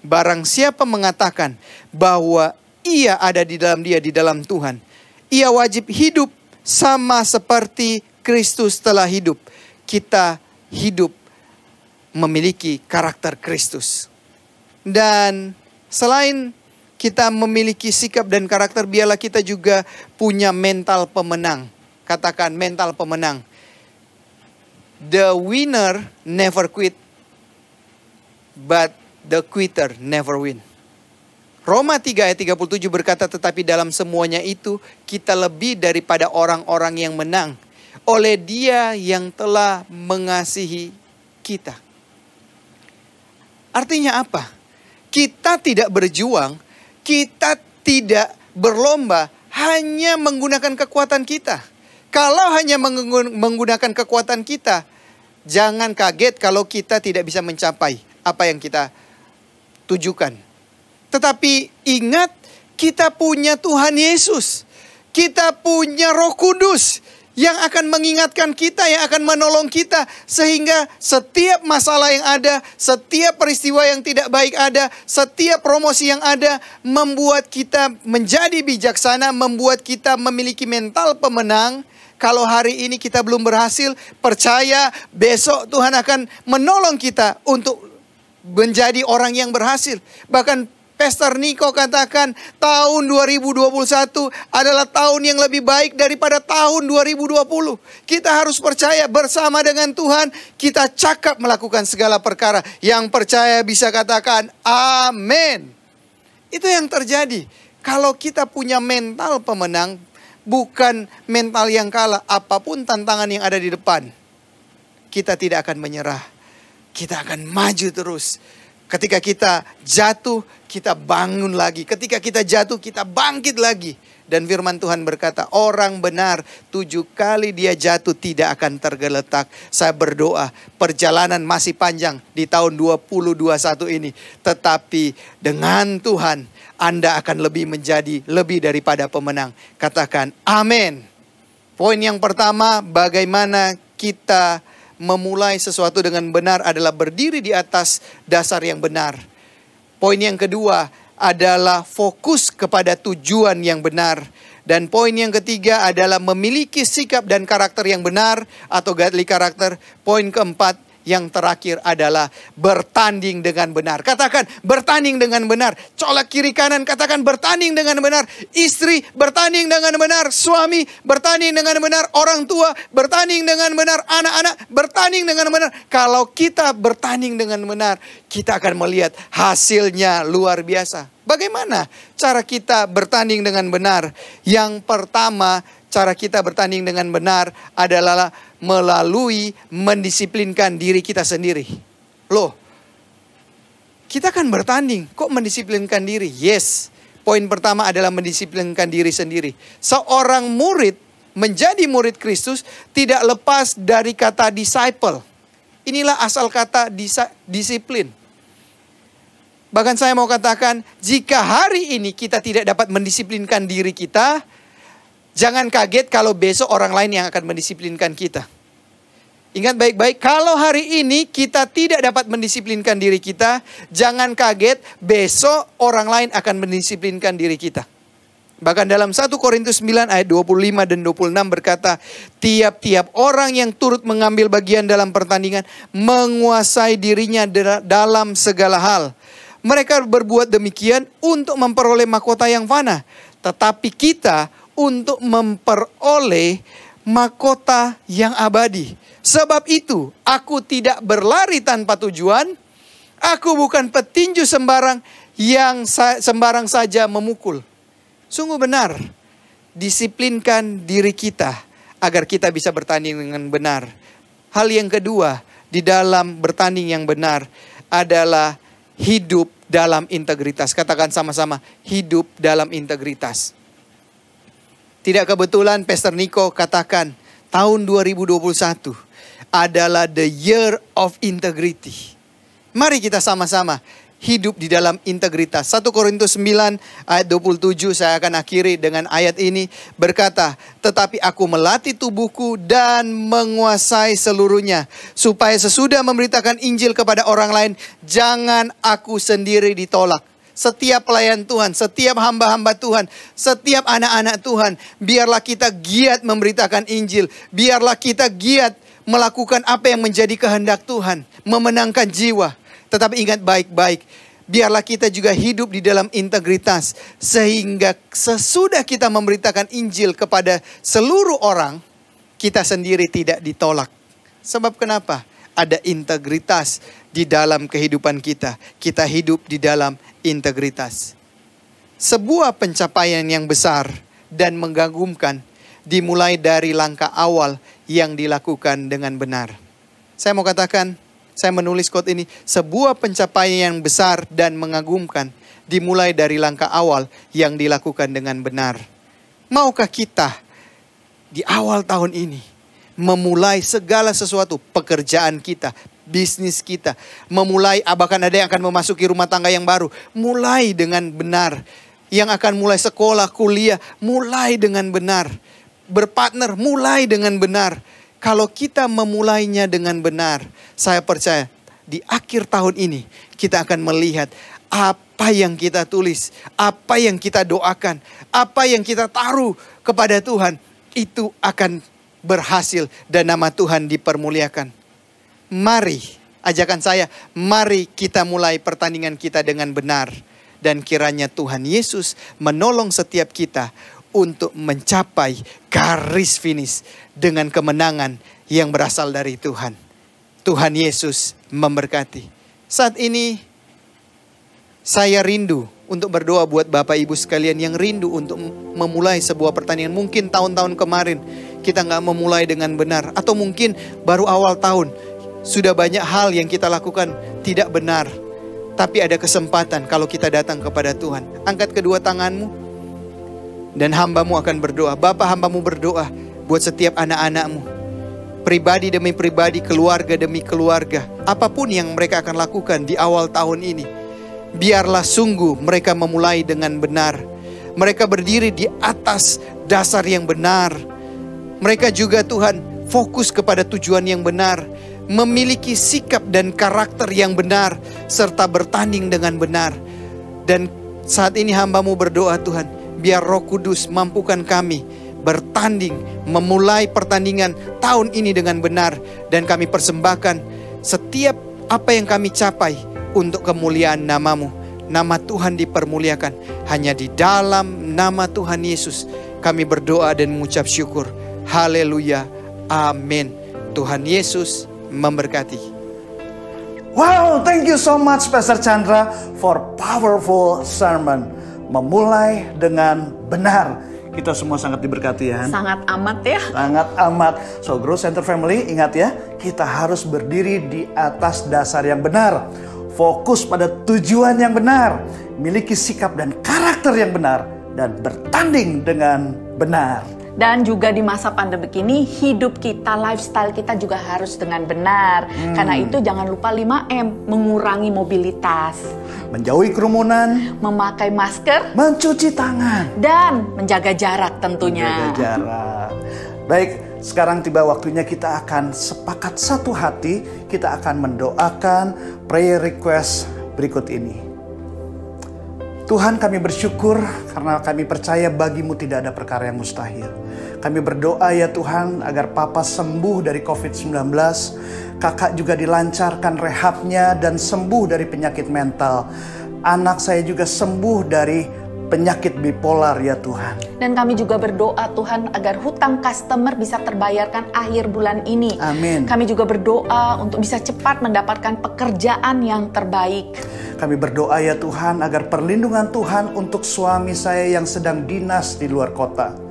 barang siapa mengatakan bahwa ia ada di dalam dia, di dalam Tuhan, ia wajib hidup sama seperti Kristus telah hidup. Kita hidup memiliki karakter Kristus. Dan selain kita memiliki sikap dan karakter, biarlah kita juga punya mental pemenang. Katakan mental pemenang. The winner never quit, but the quitter never win. Roma 3 ayat 37 berkata, tetapi dalam semuanya itu kita lebih daripada orang-orang yang menang oleh Dia yang telah mengasihi kita. Artinya apa? Kita tidak berjuang, kita tidak berlomba hanya menggunakan kekuatan kita. Kalau hanya menggunakan kekuatan kita, jangan kaget kalau kita tidak bisa mencapai apa yang kita tujukan. Tetapi ingat, kita punya Tuhan Yesus. Kita punya Roh Kudus yang akan mengingatkan kita, yang akan menolong kita. Sehingga setiap masalah yang ada, setiap peristiwa yang tidak baik ada, setiap promosi yang ada, membuat kita menjadi bijaksana, membuat kita memiliki mental pemenang. Kalau hari ini kita belum berhasil, percaya besok Tuhan akan menolong kita untuk menjadi orang yang berhasil. Bahkan Pastor Niko katakan tahun 2021 adalah tahun yang lebih baik daripada tahun 2020. Kita harus percaya bersama dengan Tuhan, kita cakap melakukan segala perkara. Yang percaya bisa katakan amin. Itu yang terjadi. Kalau kita punya mental pemenang, bukan mental yang kalah. Apapun tantangan yang ada di depan, kita tidak akan menyerah. Kita akan maju terus. Ketika kita jatuh, kita bangun lagi. Ketika kita jatuh, kita bangkit lagi. Dan firman Tuhan berkata, orang benar 7 kali dia jatuh tidak akan tergeletak. Saya berdoa, perjalanan masih panjang di tahun 2021 ini. Tetapi dengan Tuhan, Anda akan menjadi lebih daripada pemenang. Katakan amin. Poin yang pertama, bagaimana kita memulai sesuatu dengan benar adalah berdiri di atas dasar yang benar. Poin yang kedua adalah fokus kepada tujuan yang benar. Dan poin yang ketiga adalah memiliki sikap dan karakter yang benar atau godly karakter. Poin keempat yang terakhir adalah bertanding dengan benar. Katakan bertanding dengan benar. Colek kiri kanan, katakan bertanding dengan benar. Istri bertanding dengan benar. Suami bertanding dengan benar. Orang tua bertanding dengan benar. Anak-anak bertanding dengan benar. Kalau kita bertanding dengan benar, kita akan melihat hasilnya luar biasa. Bagaimana cara kita bertanding dengan benar? Yang pertama, cara kita bertanding dengan benar adalah melalui mendisiplinkan diri kita sendiri. Loh, kita kan bertanding, kok mendisiplinkan diri? Yes, poin pertama adalah mendisiplinkan diri sendiri. Seorang murid menjadi murid Kristus tidak lepas dari kata disciple. Inilah asal kata disiplin. Bahkan saya mau katakan, jika hari ini kita tidak dapat mendisiplinkan diri kita, jangan kaget kalau besok orang lain yang akan mendisiplinkan kita. Ingat baik-baik, kalau hari ini kita tidak dapat mendisiplinkan diri kita, jangan kaget besok orang lain akan mendisiplinkan diri kita. Bahkan dalam 1 Korintus 9 ayat 25 dan 26 berkata, tiap-tiap orang yang turut mengambil bagian dalam pertandingan menguasai dirinya dalam segala hal. Mereka berbuat demikian untuk memperoleh mahkota yang fana, tetapi kita untuk memperoleh mahkota yang abadi. Sebab itu, aku tidak berlari tanpa tujuan. Aku bukan petinju sembarang yang sembarang saja memukul. Sungguh benar, disiplinkan diri kita agar kita bisa bertanding dengan benar. Hal yang kedua, di dalam bertanding yang benar adalah hidup dalam integritas. Katakan sama-sama, hidup dalam integritas. Tidak kebetulan Pastor Niko katakan tahun 2021 adalah the year of integrity. Mari kita sama-sama hidup di dalam integritas. 1 Korintus 9 ayat 27 saya akan akhiri dengan ayat ini berkata, tetapi aku melatih tubuhku dan menguasai seluruhnya, supaya sesudah memberitakan Injil kepada orang lain, jangan aku sendiri ditolak. Setiap pelayan Tuhan, setiap hamba-hamba Tuhan, setiap anak-anak Tuhan, biarlah kita giat memberitakan Injil. Biarlah kita giat melakukan apa yang menjadi kehendak Tuhan, memenangkan jiwa. Tetapi ingat baik-baik, biarlah kita juga hidup di dalam integritas, sehingga sesudah kita memberitakan Injil kepada seluruh orang, kita sendiri tidak ditolak. Sebab kenapa? Ada integritas di dalam kehidupan kita. Kita hidup di dalam integritas. Sebuah pencapaian yang besar dan mengagumkan dimulai dari langkah awal yang dilakukan dengan benar. Saya mau katakan, saya menulis quote ini, sebuah pencapaian yang besar dan mengagumkan dimulai dari langkah awal yang dilakukan dengan benar. Maukah kita di awal tahun ini memulai segala sesuatu, pekerjaan kita, bisnis kita, memulai, bahkan ada yang akan memasuki rumah tangga yang baru, mulai dengan benar. Yang akan mulai sekolah, kuliah, mulai dengan benar. Berpartner, mulai dengan benar. Kalau kita memulainya dengan benar, saya percaya di akhir tahun ini kita akan melihat apa yang kita tulis, apa yang kita doakan, apa yang kita taruh kepada Tuhan, itu akan berhasil dan nama Tuhan dipermuliakan. Mari, ajakan saya, mari kita mulai pertandingan kita dengan benar. Dan kiranya Tuhan Yesus menolong setiap kita untuk mencapai garis finish dengan kemenangan yang berasal dari Tuhan. Tuhan Yesus memberkati. Saat ini saya rindu untuk berdoa buat Bapak Ibu sekalian yang rindu untuk memulai sebuah pertandingan. Mungkin tahun-tahun kemarin kita nggak memulai dengan benar. Atau mungkin baru awal tahun sudah banyak hal yang kita lakukan tidak benar. Tapi ada kesempatan kalau kita datang kepada Tuhan. Angkat kedua tanganmu dan hambamu akan berdoa. Bapa, hambamu berdoa buat setiap anak-anakmu. Pribadi demi pribadi, keluarga demi keluarga. Apapun yang mereka akan lakukan di awal tahun ini, biarlah sungguh mereka memulai dengan benar. Mereka berdiri di atas dasar yang benar. Mereka juga Tuhan fokus kepada tujuan yang benar. Memiliki sikap dan karakter yang benar, serta bertanding dengan benar. Dan saat ini hambamu berdoa Tuhan, biar Roh Kudus mampukan kami bertanding, memulai pertandingan tahun ini dengan benar. Dan kami persembahkan setiap apa yang kami capai untuk kemuliaan namamu. Nama Tuhan dipermuliakan. Hanya di dalam nama Tuhan Yesus kami berdoa dan mengucap syukur. Haleluya, amin. Tuhan Yesus memberkati. Wow, thank you so much Pastor Chandra for powerful sermon. Memulai dengan benar. Kita semua sangat diberkati ya. Sangat amat ya. Sangat amat. So Growth Center Family, ingat ya, kita harus berdiri di atas dasar yang benar. Fokus pada tujuan yang benar. Miliki sikap dan karakter yang benar. Dan bertanding dengan benar. Dan juga di masa pandemi ini, hidup kita, lifestyle kita juga harus dengan benar. Karena itu jangan lupa 5M, mengurangi mobilitas. Menjauhi kerumunan. Memakai masker. Mencuci tangan. Dan menjaga jarak tentunya. Menjaga jarak. Baik, sekarang tiba waktunya kita akan sepakat satu hati. Kita akan mendoakan prayer request berikut ini. Tuhan, kami bersyukur karena kami percaya bagimu tidak ada perkara yang mustahil. Kami berdoa ya Tuhan agar Papa sembuh dari COVID-19. Kakak juga dilancarkan rehabnya dan sembuh dari penyakit mental. Anak saya juga sembuh dari penyakit bipolar ya Tuhan. Dan kami juga berdoa Tuhan agar hutang customer bisa terbayarkan akhir bulan ini. Amin. Kami juga berdoa untuk bisa cepat mendapatkan pekerjaan yang terbaik. Kami berdoa ya Tuhan agar perlindungan Tuhan untuk suami saya yang sedang dinas di luar kota.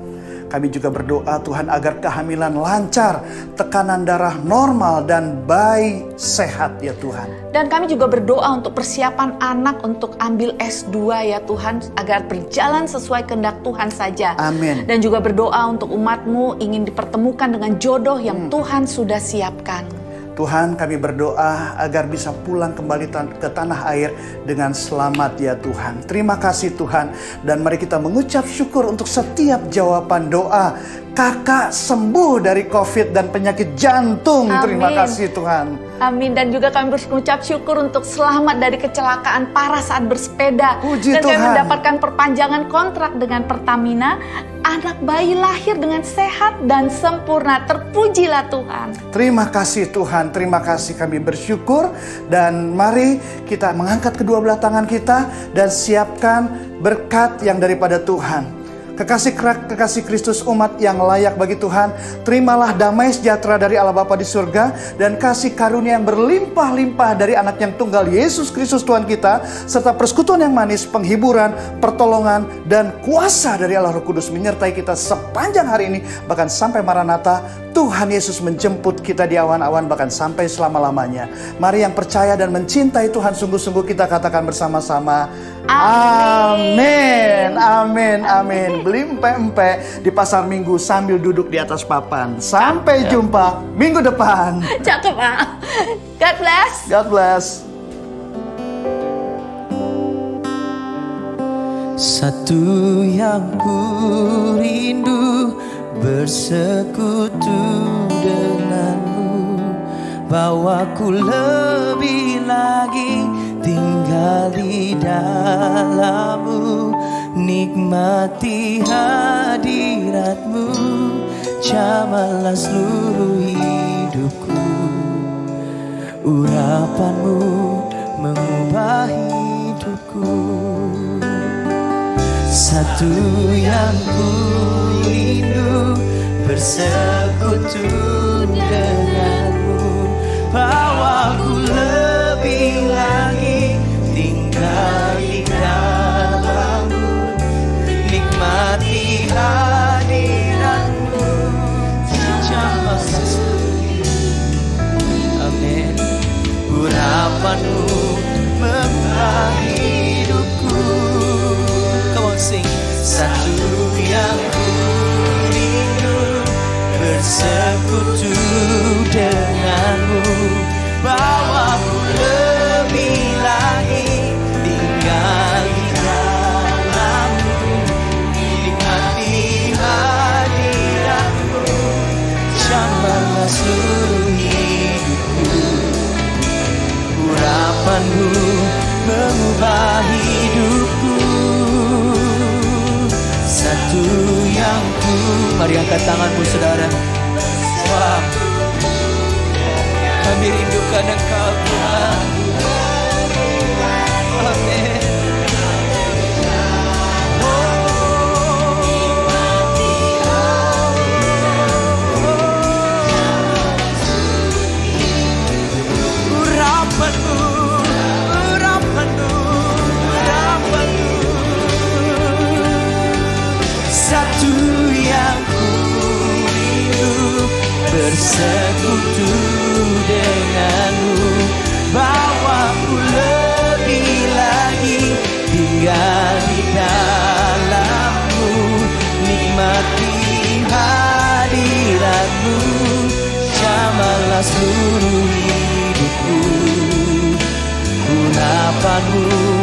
Kami juga berdoa Tuhan agar kehamilan lancar, tekanan darah normal dan bayi sehat ya Tuhan. Dan kami juga berdoa untuk persiapan anak untuk ambil S2 ya Tuhan, agar berjalan sesuai kehendak Tuhan saja. Amin. Dan juga berdoa untuk umatmu ingin dipertemukan dengan jodoh yang Tuhan sudah siapkan. Tuhan, kami berdoa agar bisa pulang kembali ke tanah air dengan selamat ya Tuhan. Terima kasih Tuhan. Dan mari kita mengucap syukur untuk setiap jawaban doa. Kakak sembuh dari COVID dan penyakit jantung. Amin. Terima kasih Tuhan. Amin. Dan juga kami berucap syukur untuk selamat dari kecelakaan parah saat bersepeda. Puji dan kami Tuhan. mendapatkan perpanjangan kontrak dengan Pertamina. Anak bayi lahir dengan sehat dan sempurna. Terpujilah Tuhan. Terima kasih Tuhan, terima kasih, kami bersyukur. Dan mari kita mengangkat kedua belah tangan kita dan siapkan berkat yang daripada Tuhan. Kekasih Kristus, umat yang layak bagi Tuhan, terimalah damai sejahtera dari Allah Bapa di surga dan kasih karunia yang berlimpah-limpah dari anak yang tunggal Yesus Kristus Tuhan kita, serta persekutuan yang manis, penghiburan, pertolongan, dan kuasa dari Allah Roh Kudus menyertai kita sepanjang hari ini, bahkan sampai Maranatha. Tuhan Yesus menjemput kita di awan-awan bahkan sampai selama-lamanya. Mari yang percaya dan mencintai Tuhan sungguh-sungguh kita katakan bersama-sama, amin, amin, amin. Beli empe-empe di pasar Minggu sambil duduk di atas papan. Sampai jumpa minggu depan. Cakep, Pak. God bless. God bless. Satu yang ku rindu bersekutu denganmu, bawaku lebih lagi tinggal di dalammu, nikmati hadiratmu, jamalah seluruh hidupku, urapanmu mengubah hidupku. Satu yang ku rindu bersekutu denganmu, bawaku lebih lagi tinggal di dalammu, nikmati hadiratmu, jamah amin, urapanmu mengubah hidupku. Sing. Satu yang ku rindu bersekutu denganmu, bawaku lebih lagi tinggal di dalammu, nikmati hadiratmu, jamahlah seluruh hidupku, urapanmu mengubah hidupku. Satu yang ku, mari angkat tanganmu saudara. Wah, kami rindukan Engkau Tuhan. Amin. Bersekutu denganmu, bawaku lebih lagi tinggal di dalammu, nikmati hadiratmu, jamalah seluruh hidupku, urapanmu